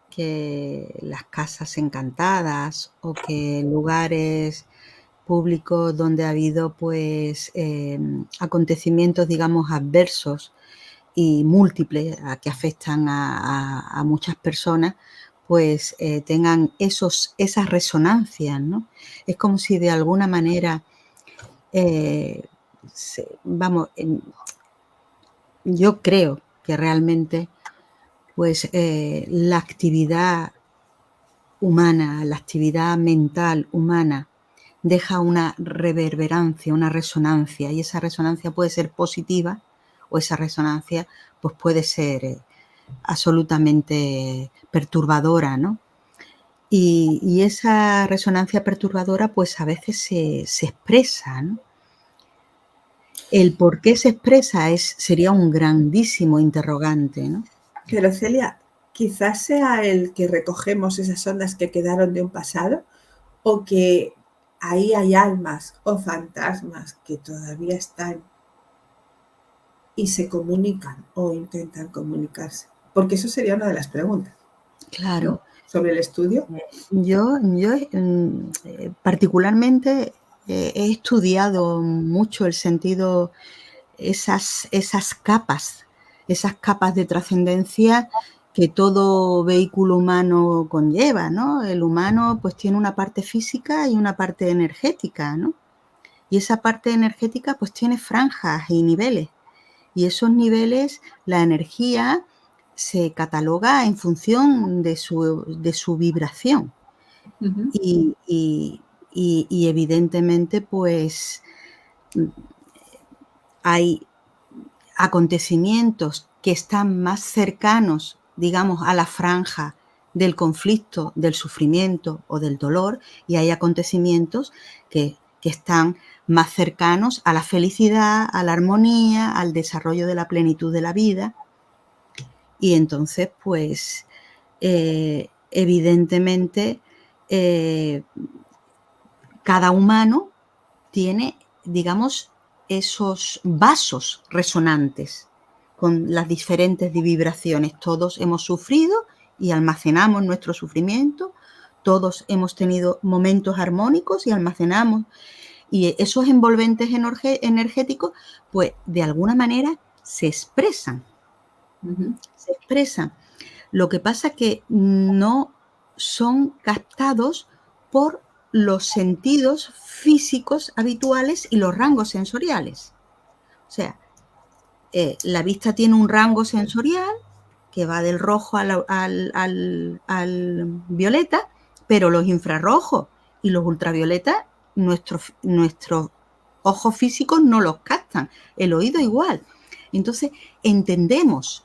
que las casas encantadas o que lugares públicos donde ha habido pues acontecimientos, digamos, adversos y múltiples que afectan a muchas personas, pues tengan esas resonancias, ¿no? Es como si de alguna manera, yo creo que realmente pues la actividad humana, la actividad mental humana deja una reverberancia, una resonancia, y esa resonancia puede ser positiva o esa resonancia pues puede ser absolutamente perturbadora, ¿no? Y esa resonancia perturbadora pues a veces se expresa, ¿no? El por qué se expresa sería un grandísimo interrogante, ¿no? Pero Celia, quizás sea el que recogemos esas ondas que quedaron de un pasado, o que ahí hay almas o fantasmas que todavía están y se comunican o intentan comunicarse. Porque eso sería una de las preguntas. Claro. ¿No? Sobre el estudio. Yo particularmente he estudiado mucho el sentido, esas capas de trascendencia que todo vehículo humano conlleva, ¿no? El humano pues tiene una parte física y una parte energética, ¿no? Y esa parte energética pues tiene franjas y niveles. Y esos niveles, la energía se cataloga en función de su vibración. Uh-huh. Y evidentemente pues hay acontecimientos que están más cercanos, digamos, a la franja del conflicto, del sufrimiento o del dolor, y hay acontecimientos que están más cercanos a la felicidad, a la armonía, al desarrollo de la plenitud de la vida. Y entonces, pues, evidentemente, cada humano tiene, digamos, esos vasos resonantes con las diferentes vibraciones. Todos hemos sufrido y almacenamos nuestro sufrimiento, todos hemos tenido momentos armónicos y almacenamos. Y esos envolventes energéticos, pues, de alguna manera se expresan. Uh-huh. Se expresan. Lo que pasa es que no son captados por los sentidos físicos habituales y los rangos sensoriales. O sea, la vista tiene un rango sensorial que va del rojo al violeta, pero los infrarrojos y los ultravioletas, nuestros ojos físicos no los captan, el oído igual. Entonces, entendemos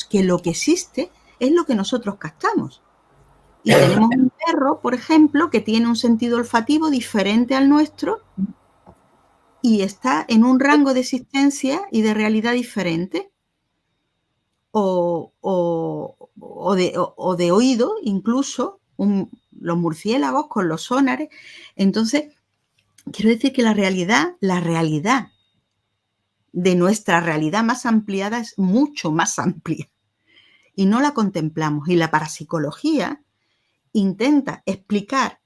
que lo que existe es lo que nosotros captamos. Y tenemos un perro, por ejemplo, que tiene un sentido olfativo diferente al nuestro y está en un rango de existencia y de realidad diferente. O de oído, incluso los murciélagos con los sonares. Entonces, quiero decir que la realidad de nuestra realidad más ampliada es mucho más amplia y no la contemplamos. Y la parapsicología intenta explicar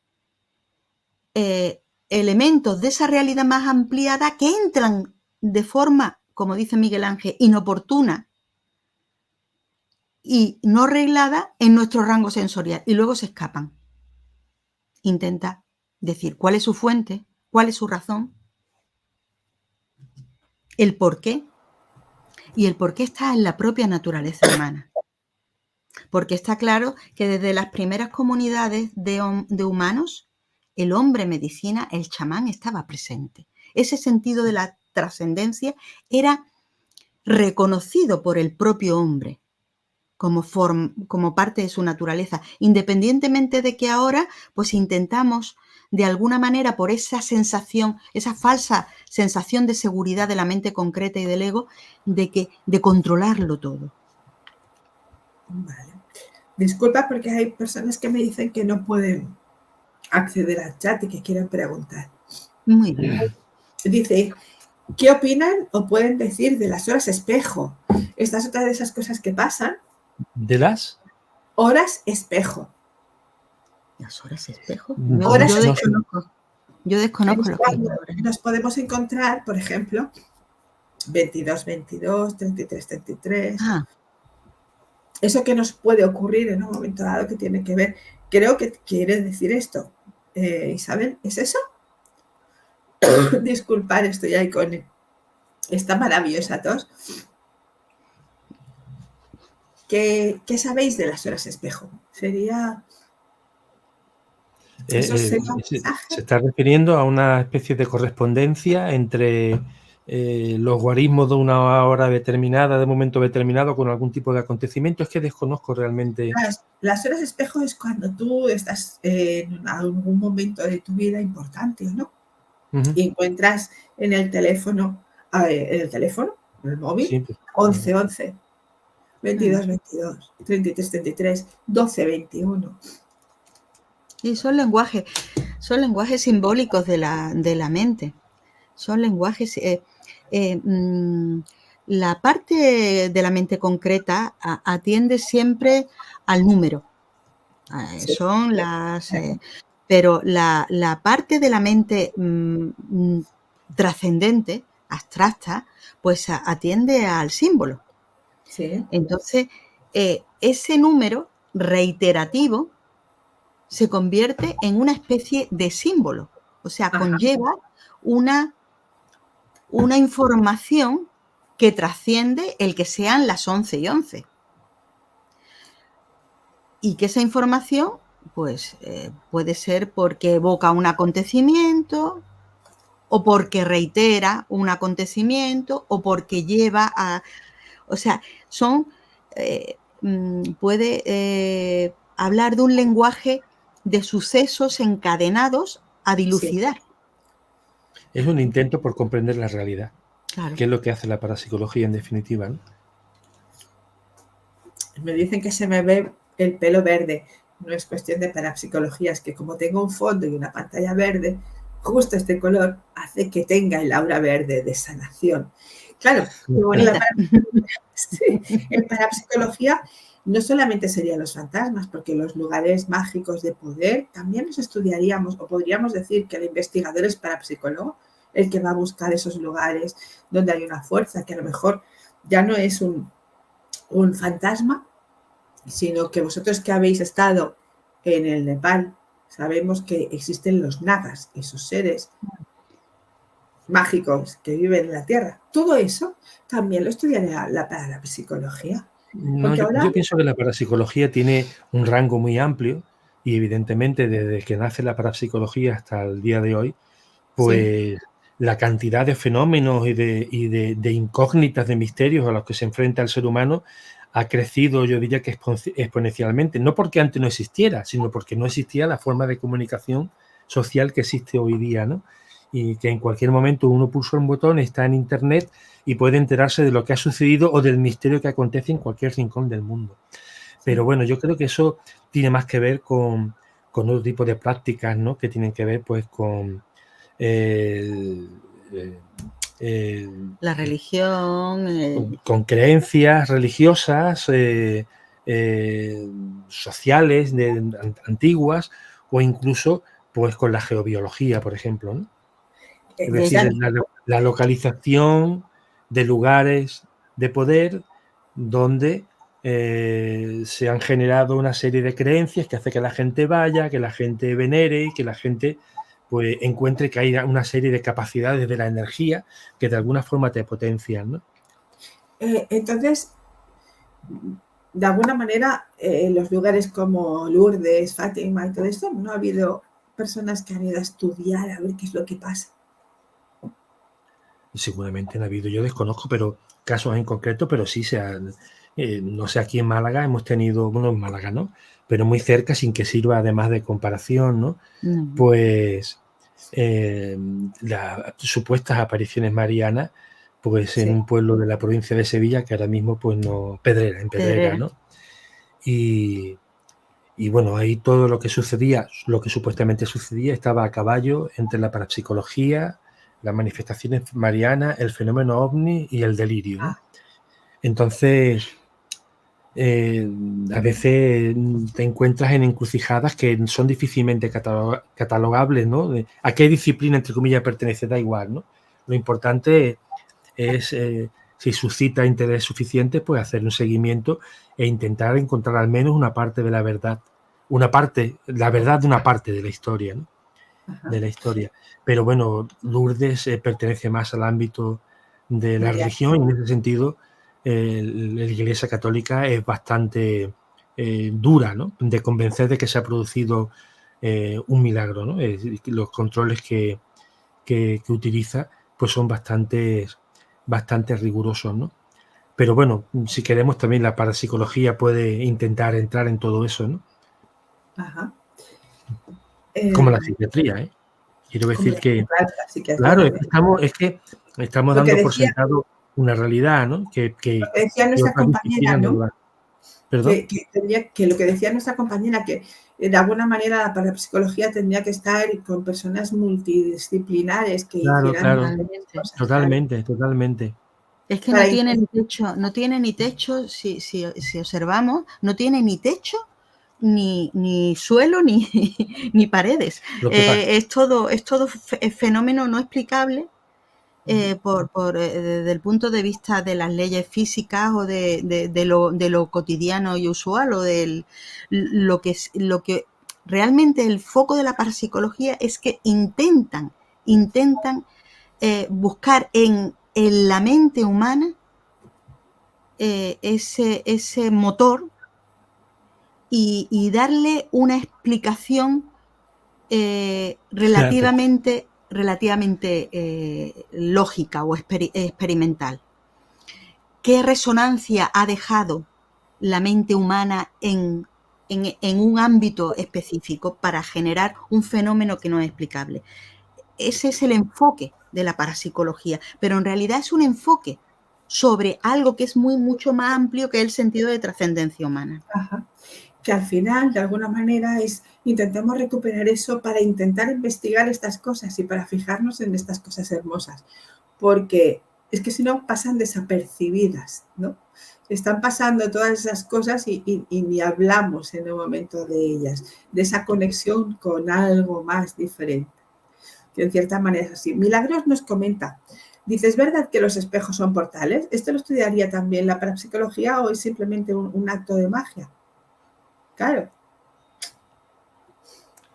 elementos de esa realidad más ampliada que entran de forma, como dice Miguel Ángel, inoportuna y no arreglada en nuestro rango sensorial y luego se escapan. Intenta decir cuál es su fuente, cuál es su razón, el por qué. Y el por qué está en la propia naturaleza humana. Porque está claro que desde las primeras comunidades de humanos, el hombre medicina, el chamán, estaba presente. Ese sentido de la trascendencia era reconocido por el propio hombre como parte de su naturaleza, independientemente de que ahora pues intentamos de alguna manera, por esa sensación, esa falsa sensación de seguridad de la mente concreta y del ego, de controlarlo todo. Vale. Disculpa porque hay personas que me dicen que no pueden acceder al chat y que quieren preguntar. Muy bien. Dice, ¿qué opinan o pueden decir de las horas espejo? Esta es otra de esas cosas que pasan. ¿De las? Horas espejo. ¿Las horas espejo? Horas yo desconozco lo que nos podemos encontrar, por ejemplo, 22-22, 33-33. Ah. Eso que nos puede ocurrir en un momento dado que tiene que ver, creo que quiere decir esto. Isabel, ¿es eso? Disculpad, estoy ahí con esta maravillosa tos. ¿Qué sabéis de las horas espejo? Sería... ¿Eso sería un Se mensaje? está refiriendo a una especie de correspondencia entre los guarismos de una hora determinada, de momento determinado, con algún tipo de acontecimiento. Es que desconozco realmente. Las horas espejo es cuando tú estás en algún momento de tu vida importante, ¿no? Y encuentras en el teléfono, en el móvil, Sí, pues, 11, 11, 22, 22, 33, 33, 12, 21. Y son lenguajes simbólicos de la mente. Son lenguajes... la parte de la mente concreta atiende siempre al número. Sí. Son las... pero la parte de la mente trascendente, abstracta, pues atiende al símbolo. Sí. Entonces, ese número reiterativo se convierte en una especie de símbolo. O sea, conlleva una información que trasciende el que sean las 11 y 11. Y que esa información, pues, puede ser porque evoca un acontecimiento, o porque reitera un acontecimiento, o porque lleva a... O sea, puede hablar de un lenguaje de sucesos encadenados a dilucidar. Sí. Es un intento por comprender la realidad. Claro. Que es lo que hace la parapsicología en definitiva, ¿no? Me dicen que se me ve el pelo verde. No es cuestión de parapsicología, es que como tengo un fondo y una pantalla verde, justo este color hace que tenga el aura verde de sanación. Claro, en parapsicología no solamente serían los fantasmas, porque los lugares mágicos de poder también los estudiaríamos, o podríamos decir que el investigador es parapsicólogo, el que va a buscar esos lugares donde hay una fuerza, que a lo mejor ya no es un fantasma, sino que vosotros que habéis estado en el Nepal, sabemos que existen los nagas, esos seres mágicos que viven en la Tierra. Todo eso también lo estudiará la parapsicología. No, yo pienso que la parapsicología tiene un rango muy amplio y evidentemente desde que nace la parapsicología hasta el día de hoy, pues la cantidad de fenómenos y de incógnitas, de misterios a los que se enfrenta el ser humano ha crecido, yo diría que exponencialmente, no porque antes no existiera, sino porque no existía la forma de comunicación social que existe hoy día, ¿no? Y que en cualquier momento uno pulsa un botón, está en internet y puede enterarse de lo que ha sucedido o del misterio que acontece en cualquier rincón del mundo. Pero bueno, yo creo que eso tiene más que ver con otro tipo de prácticas, ¿no? Que tienen que ver pues con la religión, con creencias religiosas, sociales, antiguas, o incluso pues con la geobiología, por ejemplo, ¿no? Es decir, la localización de lugares de poder donde se han generado una serie de creencias que hace que la gente vaya, que la gente venere y que la gente pues encuentre que hay una serie de capacidades de la energía que de alguna forma te potencian, ¿no? Entonces, de alguna manera, los lugares como Lourdes, Fátima y todo esto, no ha habido personas que han ido a estudiar a ver qué es lo que pasa. Seguramente no ha habido, yo desconozco, pero casos en concreto, pero sí no sé, aquí en Málaga hemos tenido, bueno, en Málaga, ¿no? Pero muy cerca, sin que sirva además de comparación, ¿no? Pues las supuestas apariciones marianas, pues en un pueblo de la provincia de Sevilla, que ahora mismo, pues no, en Pedrera, ¿no? Y bueno, ahí todo lo que sucedía, lo que supuestamente sucedía, estaba a caballo entre la parapsicología, las manifestaciones marianas, el fenómeno ovni y el delirio, ¿no? Entonces, a veces te encuentras en encrucijadas que son difícilmente catalogables, ¿no? ¿A qué disciplina, entre comillas, pertenece? Da igual, ¿no? Lo importante es, si suscita interés suficiente, pues hacer un seguimiento e intentar encontrar al menos una parte de la verdad. La verdad de una parte de la historia, ¿no? De la historia. Pero bueno, Lourdes pertenece más al ámbito de la religión y en ese sentido la Iglesia Católica es bastante dura, ¿no? De convencer de que se ha producido un milagro, ¿no? Los controles que utiliza pues son bastante rigurosos, ¿no? Pero bueno, si queremos también la parapsicología puede intentar entrar en todo eso, ¿no? Ajá. Como la psiquiatría, ¿eh? Quiero decir Hombre, que, claro, la psiquiatría claro, también. es que estamos Lo que dando por decía, sentado una realidad, ¿no? Que lo que decía nuestra otras compañera, disciplinas no lo ¿no? dan. ¿Perdón? Que lo que decía nuestra compañera, que de alguna manera la parapsicología tendría que estar con personas multidisciplinares que Claro, hicieran claro. diferentes cosas, claro. Totalmente. Es que no Para tiene intentar, ni techo, no tiene ni techo, si observamos, no tiene ni techo, ni suelo, ni, ni paredes. Lo que pasa, Es todo fenómeno no explicable desde el punto de vista de las leyes físicas o de lo cotidiano y usual o de lo que realmente el foco de la parapsicología es que intentan buscar en la mente humana ese motor y darle una explicación fíjate, relativamente lógica o experimental. ¿Qué resonancia ha dejado la mente humana en un ámbito específico para generar un fenómeno que no es explicable? Ese es el enfoque de la parapsicología, pero en realidad es un enfoque sobre algo que es mucho más amplio que el sentido de trascendencia humana. ajá, que al final, de alguna manera, intentamos recuperar eso para intentar investigar estas cosas y para fijarnos en estas cosas hermosas, porque es que si no pasan desapercibidas, ¿no? Están pasando todas esas cosas y ni hablamos en el momento de ellas, de esa conexión con algo más diferente, que en cierta manera es así. Milagros nos comenta, dice, ¿es verdad que los espejos son portales? ¿Esto lo estudiaría también la parapsicología o es simplemente un acto de magia? Claro,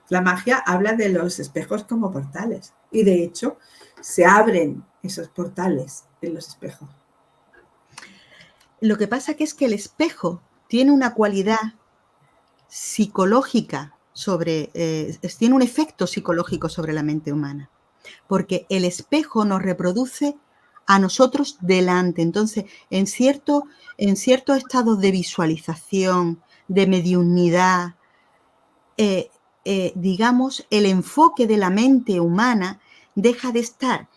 la magia habla de los espejos como portales y de hecho se abren esos portales en los espejos. Lo que pasa que es que el espejo tiene una cualidad psicológica tiene un efecto psicológico sobre la mente humana, porque el espejo nos reproduce a nosotros delante. Entonces, en ciertos estados de visualización, de mediunidad, digamos, el enfoque de la mente humana deja de estar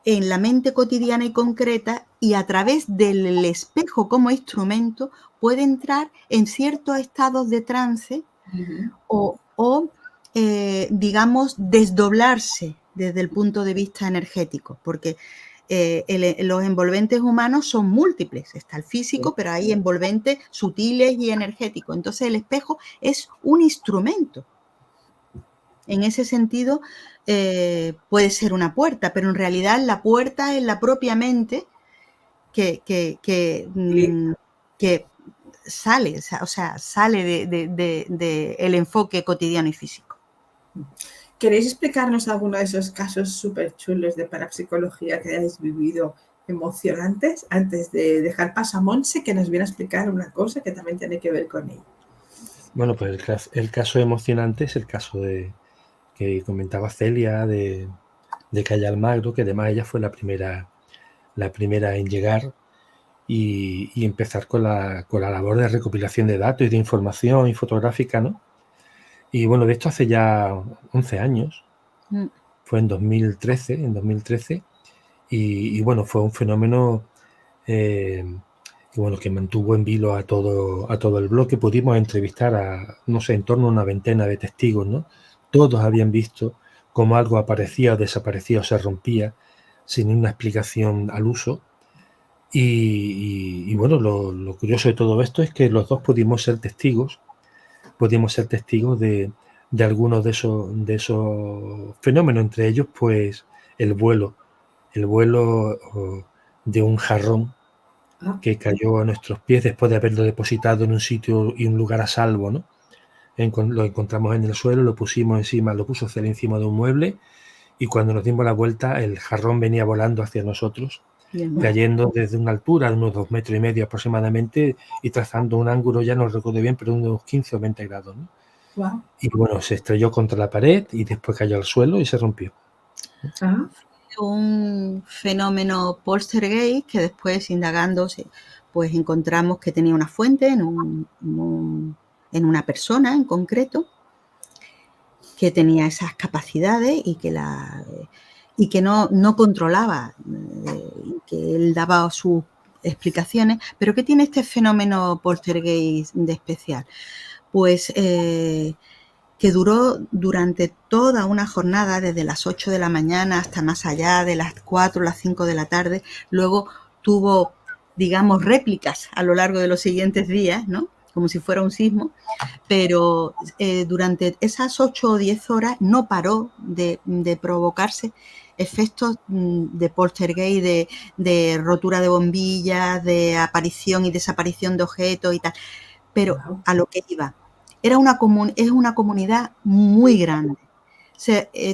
en la mente cotidiana y concreta y a través del espejo como instrumento puede entrar en ciertos estados de trance o digamos, desdoblarse desde el punto de vista energético, porque los envolventes humanos son múltiples. Está el físico, pero hay envolventes sutiles y energéticos. Entonces el espejo es un instrumento. En ese sentido, puede ser una puerta, pero en realidad la puerta es la propia mente que sale, o sea, sale de el enfoque cotidiano y físico. ¿Queréis explicarnos alguno de esos casos súper chulos de parapsicología que hayáis vivido emocionantes antes de dejar paso a Monse, que nos viene a explicar una cosa que también tiene que ver con ello? bueno, pues el caso emocionante es el caso que comentaba Celia de Calle Almagro, que además ella fue la primera en llegar y empezar con la labor de recopilación de datos y de información y fotográfica, ¿no? Y bueno, de esto hace ya 11 años, fue en 2013, y bueno, fue un fenómeno que mantuvo en vilo a todo el bloque. Pudimos entrevistar a, no sé, en torno a una veintena de testigos, ¿no? Todos habían visto cómo algo aparecía o desaparecía o se rompía sin una explicación al uso. Y bueno, lo curioso de todo esto es que los dos pudimos ser testigos de algunos de esos fenómenos, entre ellos pues el vuelo de un jarrón que cayó a nuestros pies después de haberlo depositado en un sitio y un lugar a salvo, ¿no? Lo encontramos en el suelo, lo pusimos encima, lo puso Celia encima de un mueble y cuando nos dimos la vuelta el jarrón venía volando hacia nosotros cayendo desde una altura de unos 2,5 metros aproximadamente y trazando un ángulo, ya no recuerdo bien, pero unos 15 o 20 grados, ¿no? Wow. Y bueno, se estrelló contra la pared y después cayó al suelo y se rompió. Ah, Un fenómeno poltergeist que después, indagando, pues encontramos que tenía una fuente en una persona en concreto que tenía esas capacidades y que no controlaba, y que él daba sus explicaciones. Pero ¿qué tiene este fenómeno poltergeist de especial? Pues que duró durante toda una jornada, desde las 8 de la mañana hasta más allá de las 4 o las 5 de la tarde. Luego tuvo, digamos, réplicas a lo largo de los siguientes días, ¿no? Como si fuera un sismo, pero durante esas 8 o 10 horas no paró de provocarse efectos de poltergeist, de rotura de bombillas, de aparición y desaparición de objetos y tal. Pero wow. a lo que iba, es una comunidad muy grande.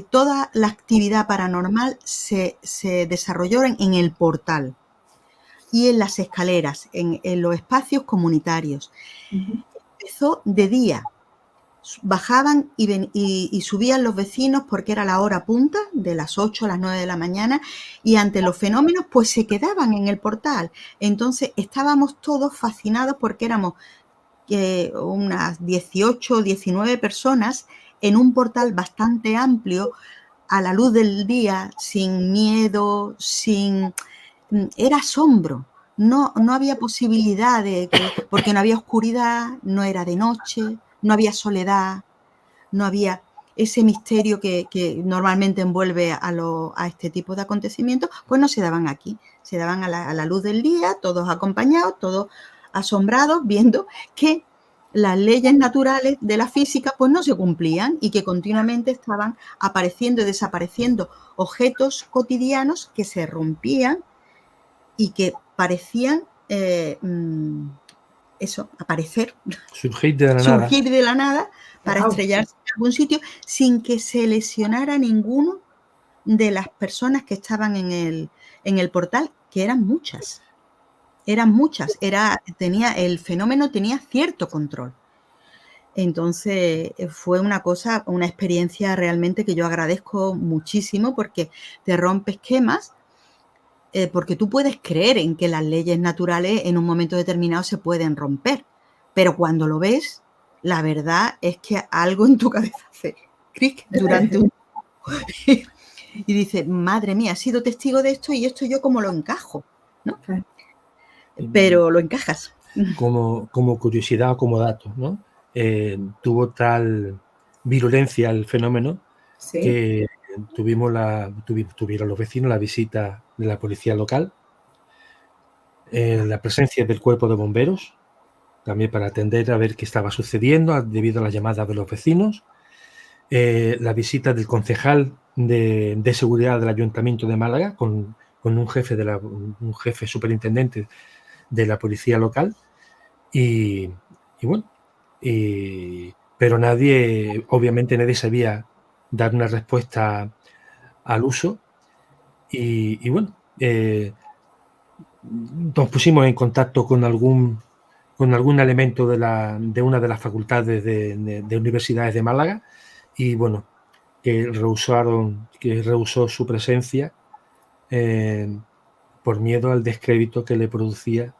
Toda la actividad paranormal se desarrolló en el portal y en las escaleras, en los espacios comunitarios. Ujú. Empezó de día. Bajaban y subían los vecinos porque era la hora punta, de las 8 a las 9 de la mañana, y ante los fenómenos pues se quedaban en el portal. Entonces estábamos todos fascinados porque éramos unas 18 o 19 personas en un portal bastante amplio, a la luz del día, sin miedo, era asombro. No había posibilidad porque no había oscuridad, no era de noche, no había soledad, no había ese misterio que normalmente envuelve a este tipo de acontecimientos, pues no se daban aquí, se daban a la luz del día, todos acompañados, todos asombrados, viendo que las leyes naturales de la física pues no se cumplían y que continuamente estaban apareciendo y desapareciendo objetos cotidianos que se rompían y que parecían aparecer, Surgir de la nada. surgir de la nada para Wow. estrellarse en algún sitio sin que se lesionara ninguno de las personas que estaban en el portal, que eran muchas. El fenómeno tenía cierto control. Entonces fue una experiencia realmente que yo agradezco muchísimo, porque te rompe esquemas, porque tú puedes creer en que las leyes naturales en un momento determinado se pueden romper, pero cuando lo ves, la verdad es que algo en tu cabeza hace clic durante un y dices, madre mía, he sido testigo de esto y esto yo cómo lo encajo, ¿no? Pero lo encajas. Como curiosidad o como dato, ¿no? Tuvo tal virulencia el fenómeno, Sí. que tuvieron los vecinos la visita de la policía local, la presencia del cuerpo de bomberos, también para atender a ver qué estaba sucediendo debido a las llamadas de los vecinos, la visita del concejal de seguridad del Ayuntamiento de Málaga con un jefe superintendente de la policía local, pero obviamente nadie sabía dar una respuesta al uso, y bueno, nos pusimos en contacto con algún elemento de una de las facultades de universidades de Málaga, y bueno, que rehusó su presencia por miedo al descrédito que le producía,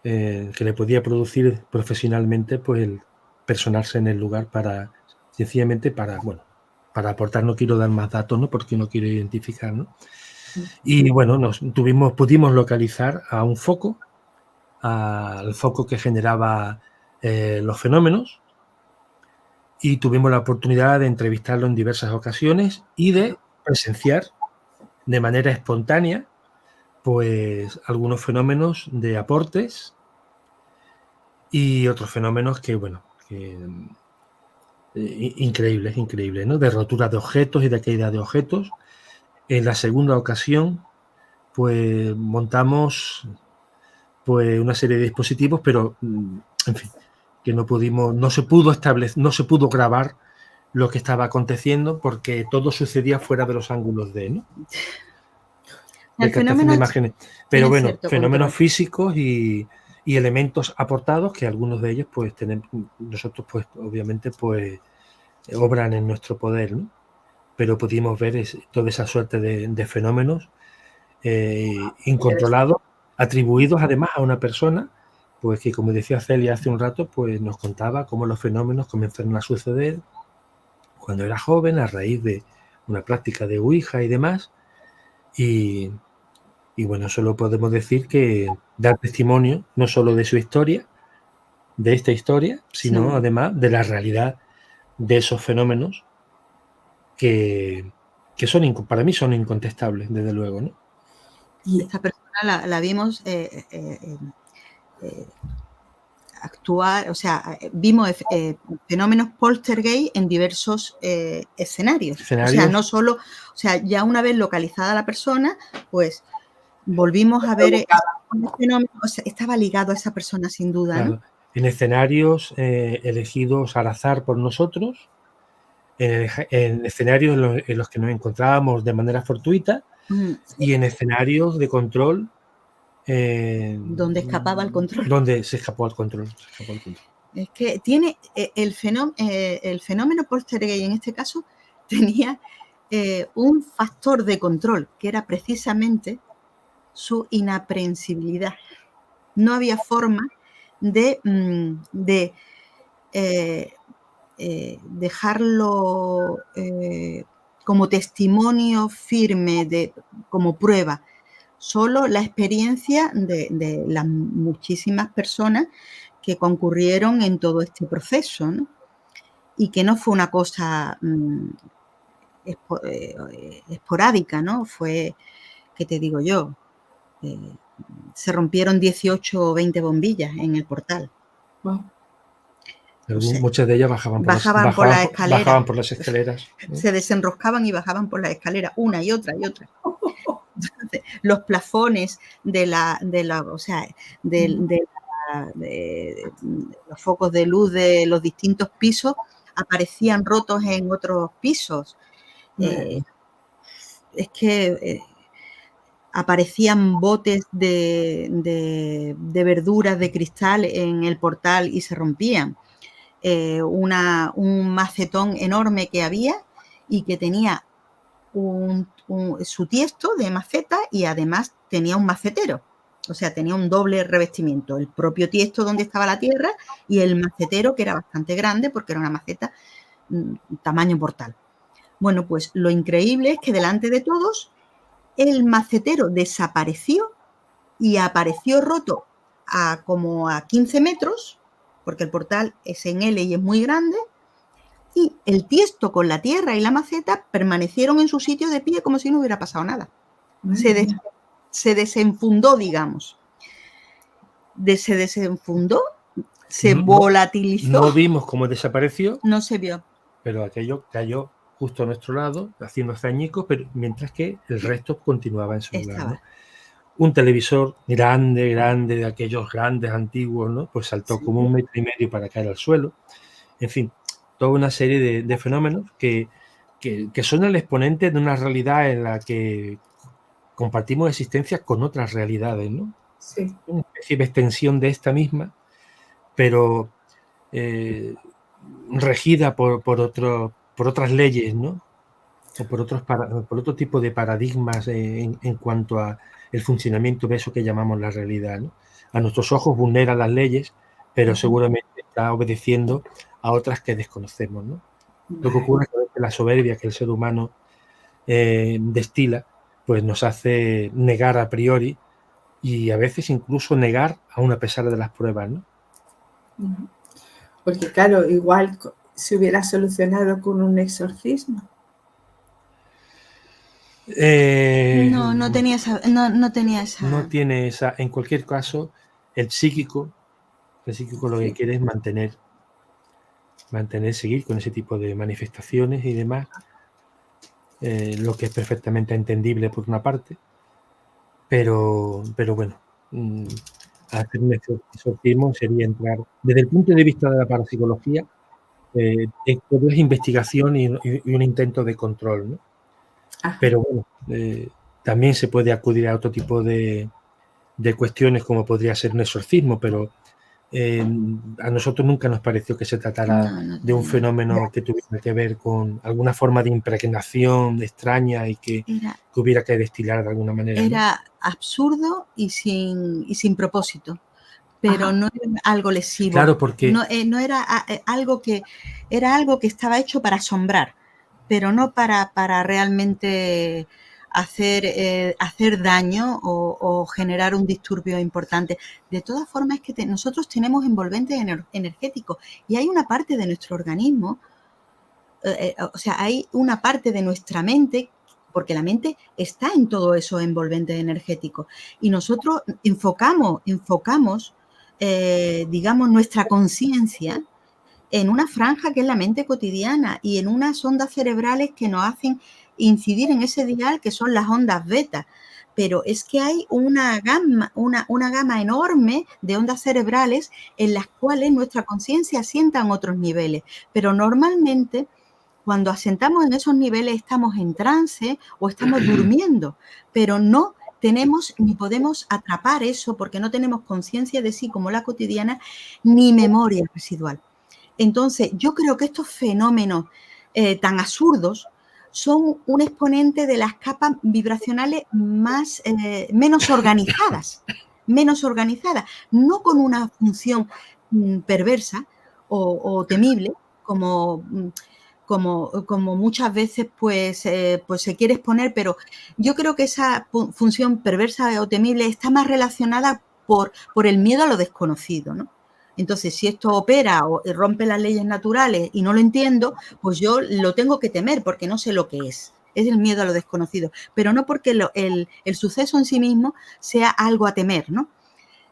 que le podía producir profesionalmente, pues el personarse en el lugar sencillamente para aportar. No quiero dar más datos, ¿no? Porque no quiero identificar, ¿no? Y bueno, pudimos localizar a un foco, al foco que generaba los fenómenos, y tuvimos la oportunidad de entrevistarlo en diversas ocasiones y de presenciar de manera espontánea pues algunos fenómenos de aportes y otros fenómenos increíbles, ¿no? De rotura de objetos y de caída de objetos. En la segunda ocasión, pues montamos pues una serie de dispositivos, pero en fin, que no se pudo grabar lo que estaba aconteciendo porque todo sucedía fuera de los ángulos ¿no? El captación fenómeno de imágenes. Pero tiene bueno, cierto fenómenos control. físicos y elementos aportados que algunos de ellos, pues, nosotros, pues, obviamente, pues, obran en nuestro poder, ¿no? Pero pudimos ver toda esa suerte de fenómenos incontrolados, atribuidos además a una persona, pues que, como decía Celia hace un rato, pues nos contaba cómo los fenómenos comenzaron a suceder cuando era joven a raíz de una práctica de Ouija y demás. Y bueno, solo podemos decir que dar testimonio no solo de su historia, de esta historia, sino Sí. además de la realidad de esos fenómenos que para mí son incontestables, desde luego, ¿no? Y Esta persona la vimos actuar, o sea, vimos fenómenos poltergeist en diversos escenarios. O sea, no solo, o sea, ya una vez localizada la persona, pues volvimos a ver un fenómeno, o sea, estaba ligado a esa persona sin duda, Claro, ¿no? en escenarios elegidos al azar por nosotros, en escenarios en los que nos encontrábamos de manera fortuita y en escenarios de control Donde escapaba el control. donde se escapó al control. Es que tiene el fenómeno poltergeist en este caso tenía un factor de control que era precisamente su inaprehensibilidad. No había forma de dejarlo como testimonio firme, como prueba. Solo la experiencia de las muchísimas personas que concurrieron en todo este proceso, ¿no? Y que no fue una cosa esporádica, ¿no? Fue, ¿qué te digo yo? Se rompieron 18 o 20 bombillas en el portal. wow. O sea, Muchas de ellas bajaban por las escaleras. Se desenroscaban y bajaban por las escaleras, una y otra y otra. Entonces, los plafones de los focos de luz de los distintos pisos aparecían rotos en otros pisos. Es que aparecían botes de verduras de cristal en el portal y se rompían. Un macetón enorme que había y que tenía su tiesto de maceta y además tenía un macetero. O sea, tenía un doble revestimiento, el propio tiesto donde estaba la tierra y el macetero, que era bastante grande porque era una maceta tamaño portal. Bueno, pues lo increíble es que delante de todos el macetero desapareció y apareció roto como a 15 metros, porque el portal es en L y es muy grande, y el tiesto con la tierra y la maceta permanecieron en su sitio de pie como si no hubiera pasado nada. Se desenfundó, digamos. Se desenfundó, se volatilizó. No vimos cómo desapareció. No se vio. Pero aquello cayó justo a nuestro lado, haciéndose añicos, pero mientras que el resto continuaba en su lugar, ¿no? Un televisor grande, de aquellos grandes, antiguos, ¿no? Pues saltó como 1,5 metros para caer al suelo. En fin, toda una serie de fenómenos que son el exponente de una realidad en la que compartimos existencia con otras realidades, ¿no? Sí. Una especie de extensión de esta misma, pero regida por otras leyes, ¿no? O por otro tipo de paradigmas en cuanto a el funcionamiento de eso que llamamos la realidad, ¿no? A nuestros ojos vulnera las leyes, pero seguramente está obedeciendo a otras que desconocemos, ¿no? Lo que ocurre es que la soberbia que el ser humano destila, pues nos hace negar a priori y a veces incluso negar aún a pesar de las pruebas, ¿no? Porque claro, igual se hubiera solucionado con un exorcismo. No tenía esa. No tiene esa. En cualquier caso, el psíquico lo que quiere es mantener, seguir con ese tipo de manifestaciones y demás, lo que es perfectamente entendible por una parte, pero bueno, hacer un exorcismo sería entrar, desde el punto de vista de la parapsicología, todo es investigación y un intento de control, ¿no? Pero bueno, También se puede acudir a otro tipo de cuestiones como podría ser un exorcismo, pero a nosotros nunca nos pareció que se tratara de un fenómeno que tuviera que ver con alguna forma de impregnación extraña y que hubiera que destilar de alguna manera. Era absurdo y sin propósito, pero no era algo lesivo. Claro, porque no era algo que era algo que estaba hecho para asombrar, pero no para realmente hacer daño o generar un disturbio importante. De todas formas, es que nosotros tenemos envolventes energéticos y hay una parte de nuestro organismo, o sea, hay una parte de nuestra mente, porque la mente está en todo eso envolventes energéticos, y nosotros enfocamos digamos, nuestra conciencia en una franja que es la mente cotidiana y en unas ondas cerebrales que nos hacen incidir en ese dial, que son las ondas beta. Pero es que hay una gama enorme de ondas cerebrales en las cuales nuestra conciencia asienta en otros niveles. Pero normalmente, cuando asentamos en esos niveles, estamos en trance o estamos durmiendo, pero no tenemos ni podemos atrapar eso porque no tenemos conciencia de sí como la cotidiana, ni memoria residual. Entonces, yo creo que estos fenómenos tan absurdos son un exponente de las capas vibracionales menos organizadas, no con una función perversa o temible, como muchas veces pues se quiere exponer, pero yo creo que esa función perversa o temible está más relacionada por el miedo a lo desconocido, ¿no? Entonces, si esto opera o rompe las leyes naturales y no lo entiendo, pues yo lo tengo que temer porque no sé lo que es. Es el miedo a lo desconocido, pero no porque el suceso en sí mismo sea algo a temer, ¿no?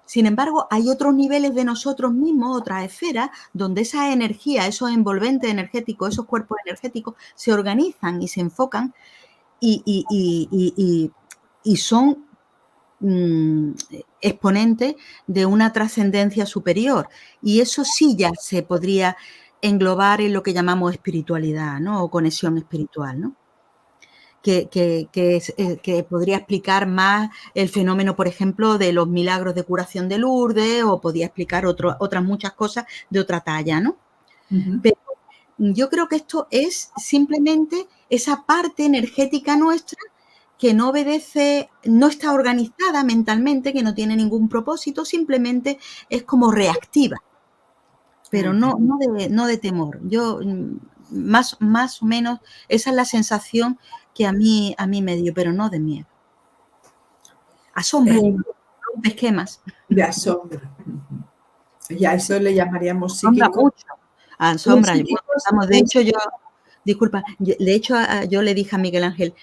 Sin embargo, hay otros niveles de nosotros mismos, otras esferas, donde esa energía, esos envolventes energéticos, esos cuerpos energéticos, se organizan y se enfocan y son exponentes de una trascendencia superior. Y eso sí ya se podría englobar en lo que llamamos espiritualidad, ¿no? O conexión espiritual, ¿no? Que podría explicar más el fenómeno, por ejemplo, de los milagros de curación de Lourdes, o podría explicar otras muchas cosas de otra talla, ¿no? Pero yo creo que esto es simplemente esa parte energética nuestra que no obedece, no está organizada mentalmente, que no tiene ningún propósito, simplemente es como reactiva, pero no de temor. Yo más o menos esa es la sensación que a mí me dio, pero no de miedo. Asombro, rompe esquemas. De asombro. Y a eso le llamaríamos Asombra psíquico. mucho. Asombra. De hecho, yo le dije a Miguel Ángel,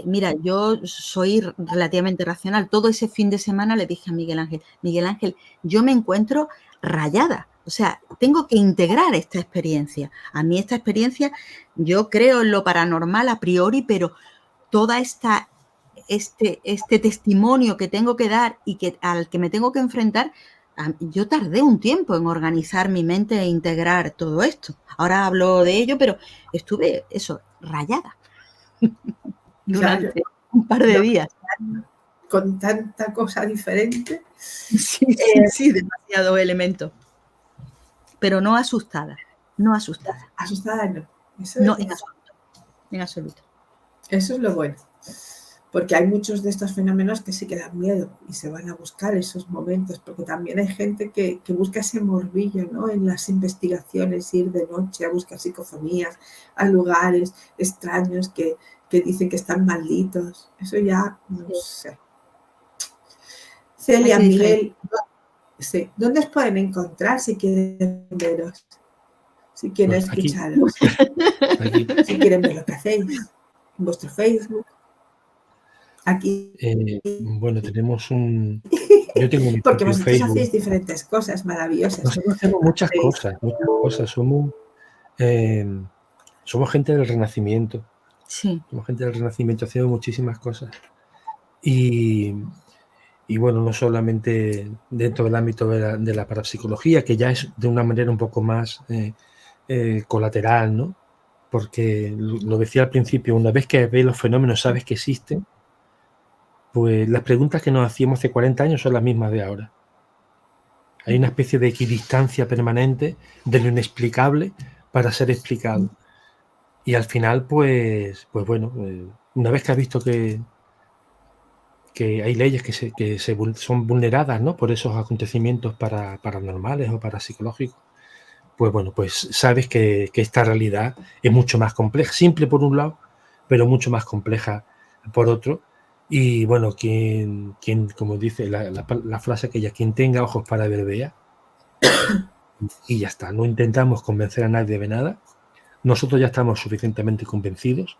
mira, yo soy relativamente racional. Todo ese fin de semana le dije a Miguel Ángel, yo me encuentro rayada. O sea, tengo que integrar esta experiencia. A mí esta experiencia, yo creo en lo paranormal a priori, pero toda este testimonio que tengo que dar y al que me tengo que enfrentar, yo tardé un tiempo en organizar mi mente e integrar todo esto. Ahora hablo de ello, pero estuve rayada durante un par de días. Con tanta cosa diferente. Sí, demasiado elemento. Pero no asustada. Asustada no. No, en absoluto. Eso es lo bueno. Porque hay muchos de estos fenómenos que sí que dan miedo y se van a buscar esos momentos, porque también hay gente que busca ese morbillo, ¿no? En las investigaciones, ir de noche a buscar psicofonías, a lugares extraños que dicen que están malditos. Eso ya no sé. Celia, Miguel, sí. ¿Dónde os pueden encontrar si quieren veros? Si quieren escucharos. Si quieren ver lo que hacéis. En vuestro Facebook. Aquí. Bueno, tenemos un... Yo tengo mi porque propio vosotros Facebook. hacéis diferentes cosas maravillosas. Nosotros hacemos muchas cosas. Somos gente del Renacimiento. Sí. Somos gente del Renacimiento, hacemos muchísimas cosas. Y bueno, no solamente dentro del ámbito de la parapsicología, que ya es de una manera un poco más colateral, ¿no? Porque lo decía al principio, una vez que ves los fenómenos, sabes que existen, pues las preguntas que nos hacíamos hace 40 años son las mismas de ahora. Hay una especie de equidistancia permanente de lo inexplicable para ser explicado. Y al final, pues bueno, una vez que has visto que hay leyes que son vulneradas, ¿no?, por esos acontecimientos paranormales o parapsicológicos, pues bueno, pues sabes que esta realidad es mucho más compleja, simple por un lado, pero mucho más compleja por otro. Y bueno, quien como dice la frase aquella, quien tenga ojos para ver, vea. Y ya está, no intentamos convencer a nadie de nada. Nosotros ya estamos suficientemente convencidos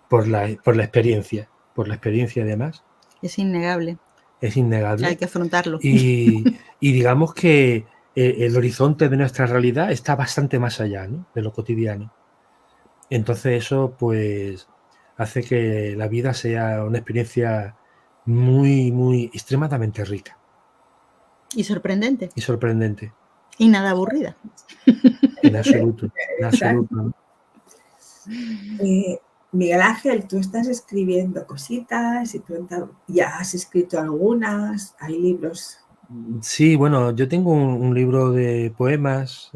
por la experiencia, además. Es innegable. Es innegable. Hay que afrontarlo. Y digamos que el horizonte de nuestra realidad está bastante más allá, ¿no?, de lo cotidiano. Entonces eso pues hace que la vida sea una experiencia muy, muy extremadamente rica. Y sorprendente. Y sorprendente. Y nada aburrida. En absoluto. En absoluto. Miguel Ángel, tú estás escribiendo cositas y ya has escrito algunas, hay libros. Sí, bueno, yo tengo un libro de poemas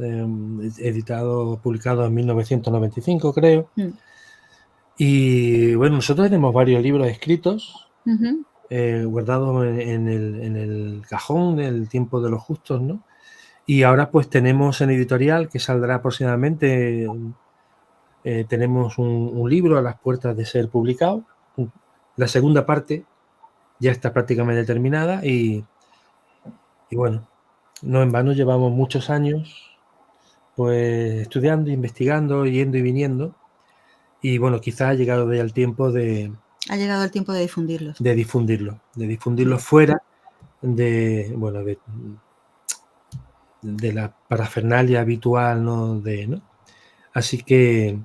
publicado en 1995, creo. Y bueno, nosotros tenemos varios libros escritos, guardados en el cajón del tiempo de los justos, ¿no? Y ahora pues tenemos en editorial, que saldrá aproximadamente, tenemos un libro a las puertas de ser publicado. La segunda parte ya está prácticamente terminada y bueno, no en vano llevamos muchos años pues estudiando, investigando, yendo y viniendo. Y bueno, quizás ha llegado ya el tiempo de... Ha llegado el tiempo de difundirlos. De difundirlos fuera de la parafernalia habitual, ¿no? Así que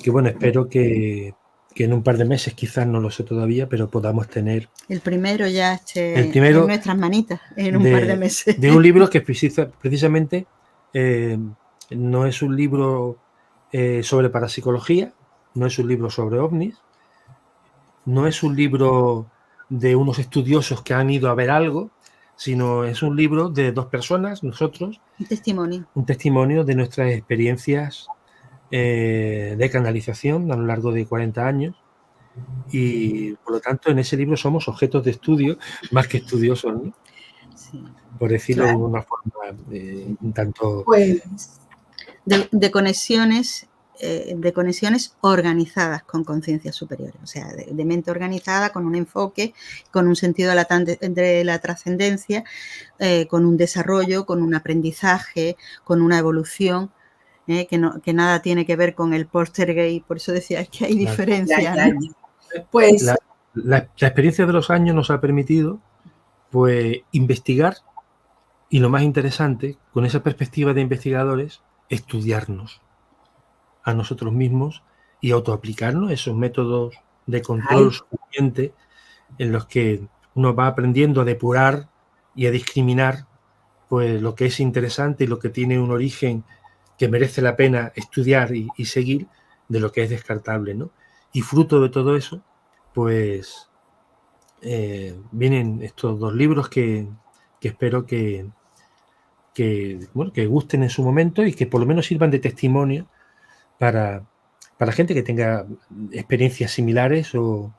bueno, espero que en un par de meses, quizás no lo sé todavía, pero podamos tener... El primero ya en nuestras manitas, en un par de meses. De un libro que precisamente no es un libro sobre parapsicología, no es un libro sobre ovnis, no es un libro de unos estudiosos que han ido a ver algo, sino es un libro de dos personas, nosotros. Un testimonio. Un testimonio de nuestras experiencias de canalización a lo largo de 40 años. Y por lo tanto, en ese libro somos objetos de estudio más que estudiosos, ¿no? Sí. Por decirlo de una forma un tanto... Pues... De conexiones organizadas con conciencias superiores, o sea, de mente organizada, con un enfoque, con un sentido de la trascendencia, con un desarrollo, con un aprendizaje, con una evolución, que nada tiene que ver con el poltergeist. Por eso decía, es que hay diferencia. ¿No? Pues... La experiencia de los años nos ha permitido pues investigar y, lo más interesante, con esa perspectiva de investigadores, estudiarnos a nosotros mismos y autoaplicarnos esos métodos de control suficiente en los que uno va aprendiendo a depurar y a discriminar pues lo que es interesante y lo que tiene un origen que merece la pena estudiar y seguir, de lo que es descartable, ¿no? Y fruto de todo eso, pues vienen estos dos libros que espero que gusten en su momento y que por lo menos sirvan de testimonio para gente que tenga experiencias similares o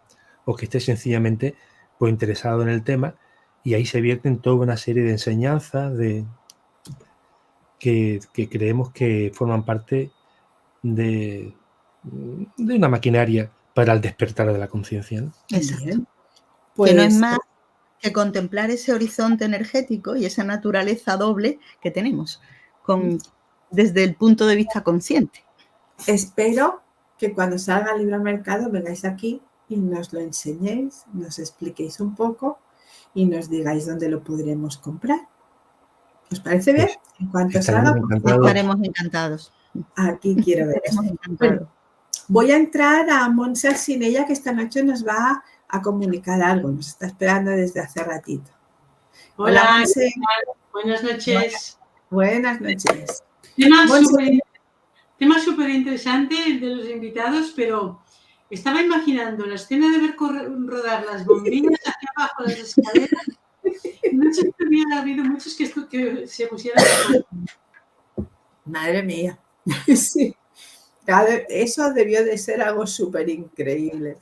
que esté sencillamente pues interesado en el tema, y ahí se vierten toda una serie de enseñanzas que creemos que forman parte de una maquinaria para el despertar de la conciencia, ¿no? Exacto. Pues, que no es más que contemplar ese horizonte energético y esa naturaleza doble que tenemos desde el punto de vista consciente. Espero que cuando salga el libro al mercado vengáis aquí y nos lo enseñéis, nos expliquéis un poco y nos digáis dónde lo podremos comprar. ¿Os parece bien? En cuanto salga, estaremos encantados. Aquí quiero ver. Bueno, voy a entrar a Montse Alsinella, que esta noche nos va a comunicar algo. Nos está esperando desde hace ratito. Hola, Montse. Buenas noches. Buenas noches. Tema súper interesante el de los invitados, pero estaba imaginando la escena de ver rodar las bombillas hacia abajo las escaleras. No sé si hubiera habido muchos que se pusieran a... Madre mía. Sí. Eso debió de ser algo súper increíble.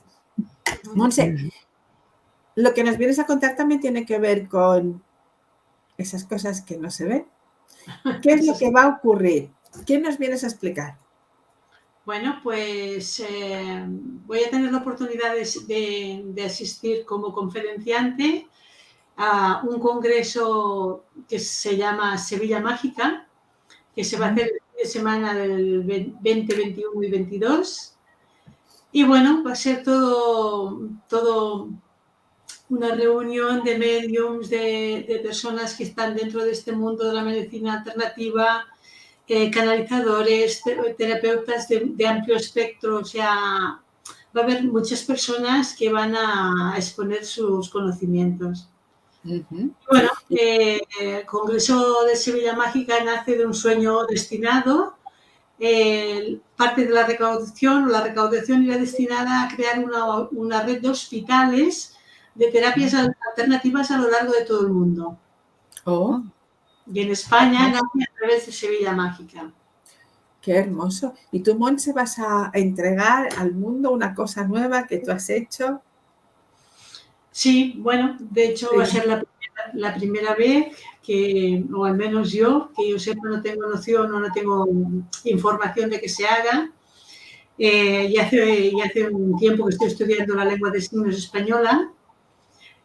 Montse, lo que nos vienes a contar también tiene que ver con esas cosas que no se ven. ¿Qué es lo que va a ocurrir? ¿Qué nos vienes a explicar? Bueno, pues voy a tener la oportunidad de asistir como conferenciante a un congreso que se llama Sevilla Mágica, que se va a hacer el fin de semana del 20, 21 y 22. Y bueno, va a ser todo una reunión de mediums, de personas que están dentro de este mundo de la medicina alternativa, canalizadores, terapeutas de amplio espectro. O sea, va a haber muchas personas que van a exponer sus conocimientos. Bueno, el Congreso de Sevilla Mágica nace de un sueño destinado. Parte de la recaudación irá destinada a crear una red de hospitales de terapias alternativas a lo largo de todo el mundo. Oh. Y en España nace a través de Sevilla Mágica. Qué hermoso. ¿Y tú, Montse, vas a entregar al mundo una cosa nueva que tú has hecho? Sí, bueno, de hecho va a ser la primera vez que, o al menos yo, que yo sepa, no tengo noción o no tengo información de que se haga. Y hace un tiempo que estoy estudiando la lengua de signos española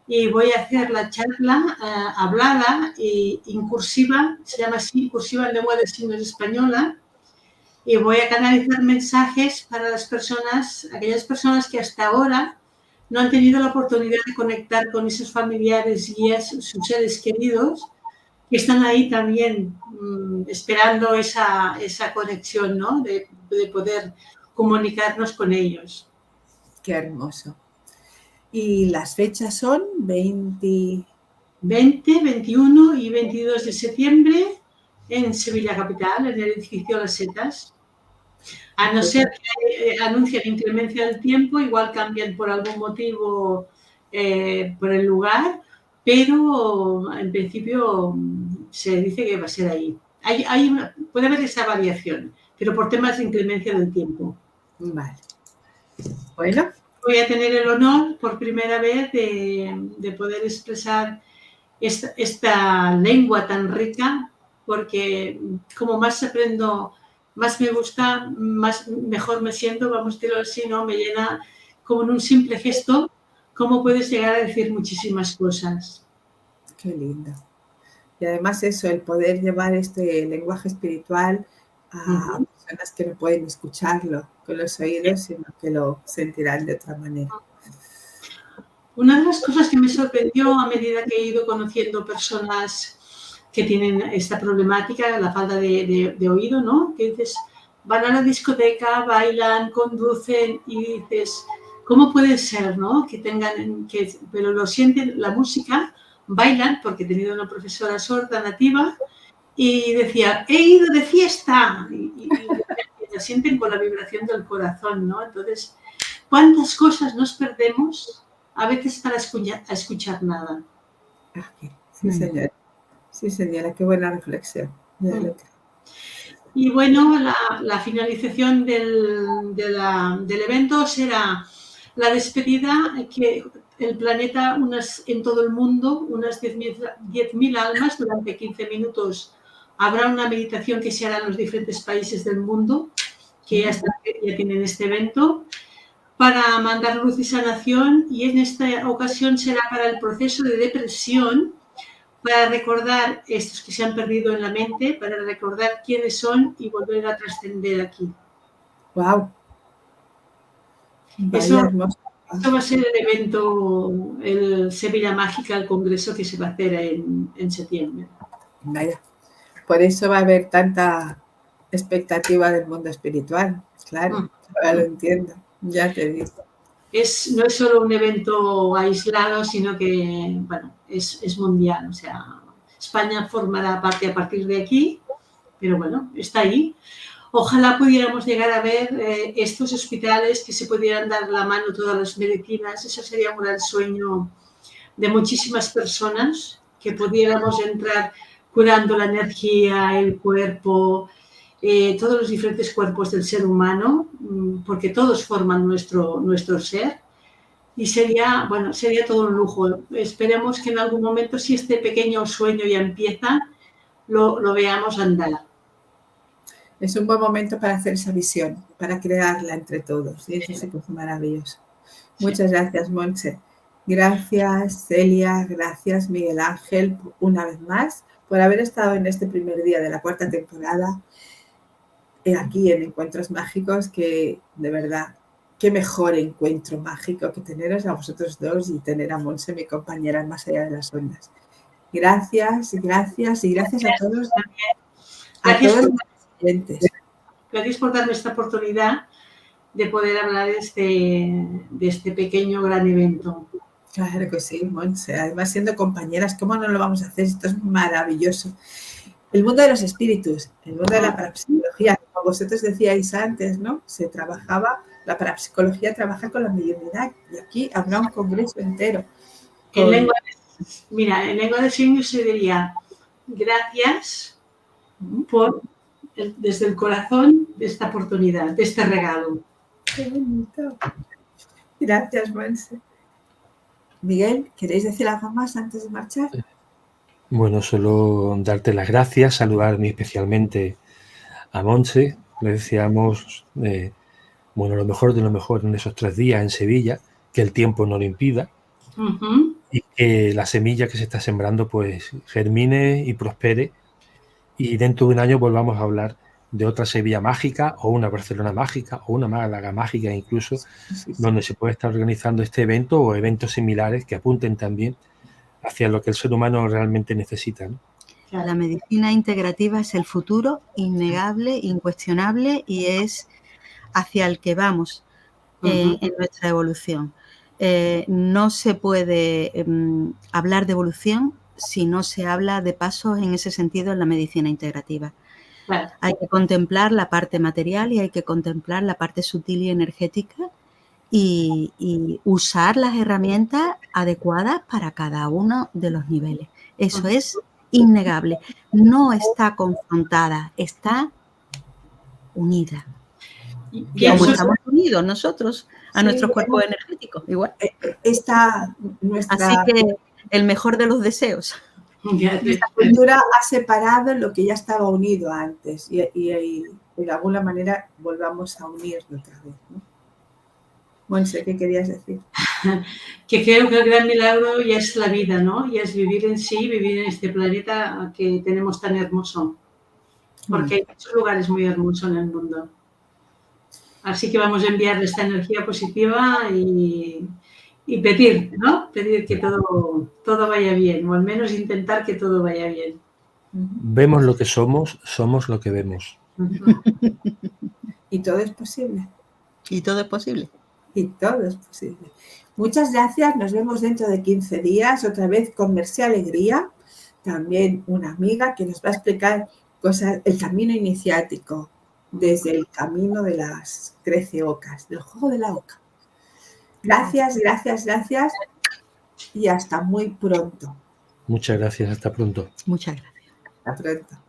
y voy a hacer la charla hablada e incursiva, se llama así, incursiva en lengua de signos española, y voy a canalizar mensajes para las personas, aquellas personas que hasta ahora no han tenido la oportunidad de conectar con esos familiares, guías, sus seres queridos, que están ahí también esperando esa conexión, ¿no? De poder comunicarnos con ellos. Qué hermoso. ¿Y las fechas son 20, 21 y 22 de septiembre en Sevilla Capital, en el edificio Las Setas? A no ser que anuncien inclemencia del tiempo, igual cambian por algún motivo por el lugar, pero en principio se dice que va a ser ahí. Puede haber esa variación, pero por temas de inclemencia del tiempo. Vale. Bueno. Voy a tener el honor por primera vez de poder expresar esta lengua tan rica, porque como más aprendo, más me gusta, mejor me siento, vamos a decirlo así, ¿no? Me llena como en un simple gesto, cómo puedes llegar a decir muchísimas cosas. Qué lindo. Y además eso, el poder llevar este lenguaje espiritual a personas que no pueden escucharlo con los oídos, sino que lo sentirán de otra manera. Una de las cosas que me sorprendió a medida que he ido conociendo personas que tienen esta problemática, la falta de oído, ¿no? Que dices, van a la discoteca, bailan, conducen y dices, ¿cómo puede ser, no? Que tengan, pero lo sienten, la música, bailan, porque he tenido una profesora sorda nativa y decía, he ido de fiesta y la sienten con la vibración del corazón, ¿no? Entonces, ¿cuántas cosas nos perdemos a veces para escuchar nada? Sí, señora. Sí, señora, qué buena reflexión. Y bueno, la finalización del evento será la despedida, que el planeta, en todo el mundo, unas 10.000 almas, durante 15 minutos habrá una meditación que se hará en los diferentes países del mundo, que ya tienen este evento, para mandar luz y sanación, y en esta ocasión será para el proceso de depresión, para recordar estos que se han perdido en la mente, para recordar quiénes son y volver a trascender aquí. ¡Wow! Eso va a ser el evento, el Sevilla Mágica, el congreso que se va a hacer en septiembre. Vaya, por eso va a haber tanta expectativa del mundo espiritual, claro, ahora lo entiendo, ya te digo. No es solo un evento aislado, sino que, bueno, es mundial. O sea, España formará parte a partir de aquí, pero bueno, está ahí. Ojalá pudiéramos llegar a ver estos hospitales que se pudieran dar la mano todas las medicinas. Eso sería un gran sueño de muchísimas personas, que pudiéramos entrar curando la energía, el cuerpo, todos los diferentes cuerpos del ser humano, porque todos forman nuestro ser. Y sería todo un lujo. Esperemos que en algún momento, si este pequeño sueño ya empieza, lo veamos andar. Es un buen momento para hacer esa visión, para crearla entre todos. Y eso sí que es maravilloso. Muchas gracias, Montse. Gracias, Celia. Gracias, Miguel Ángel, una vez más, por haber estado en este primer día de la cuarta temporada aquí en Encuentros Mágicos, que de verdad, qué mejor encuentro mágico que teneros a vosotros dos y tener a Montse, mi compañera, más allá de las ondas. Gracias, gracias y gracias a todos. Gracias por darme esta oportunidad de poder hablar de este pequeño gran evento. Claro que sí, Montse. Además, siendo compañeras, ¿cómo no lo vamos a hacer? Esto es maravilloso. El mundo de los espíritus, el mundo de la parapsicología, como vosotros decíais antes, ¿no? La parapsicología trabaja con la mediunidad y aquí habrá un congreso entero. En lengua de signos se diría gracias por desde el corazón de esta oportunidad, de este regalo. Qué bonito. Gracias, Montse. Miguel, ¿queréis decir algo más antes de marchar? Bueno, solo darte las gracias, saludar muy especialmente a Montse. Le deseamos lo mejor de lo mejor en esos 3 días en Sevilla, que el tiempo no lo impida y que la semilla que se está sembrando pues germine y prospere y dentro de un año volvamos a hablar de otra Sevilla mágica o una Barcelona mágica o una Málaga mágica incluso, donde se puede estar organizando este evento o eventos similares que apunten también hacia lo que el ser humano realmente necesita, ¿no? La medicina integrativa es el futuro innegable, incuestionable y es hacia el que vamos en nuestra evolución. No se puede hablar de evolución si no se habla de pasos en ese sentido en la medicina integrativa. Claro. Hay que contemplar la parte material y hay que contemplar la parte sutil y energética y usar las herramientas adecuadas para cada uno de los niveles. Eso es innegable. No está confrontada, está unida. Como estamos unidos nosotros a nuestros cuerpos energéticos, igual. Así que el mejor de los deseos. Nuestra cultura ha separado lo que ya estaba unido antes y de alguna manera volvamos a unirlo otra vez, ¿no? Montse, ¿qué querías decir? Que creo que el gran milagro ya es la vida, ¿no? Ya es vivir en sí, vivir en este planeta que tenemos tan hermoso. Porque hay muchos lugares muy hermosos en el mundo. Así que vamos a enviarle esta energía positiva y pedir, ¿no? Pedir que todo vaya bien, o al menos intentar que todo vaya bien. Vemos lo que somos, somos lo que vemos. Y todo es posible. Y todo es posible. Y todo es posible. Muchas gracias. Nos vemos dentro de 15 días, otra vez con Mercé Alegría, también una amiga que nos va a explicar cosas, el camino iniciático, desde el camino de las 13 ocas, del juego de la oca. Gracias, gracias, gracias y hasta muy pronto. Muchas gracias, hasta pronto. Muchas gracias. Hasta pronto.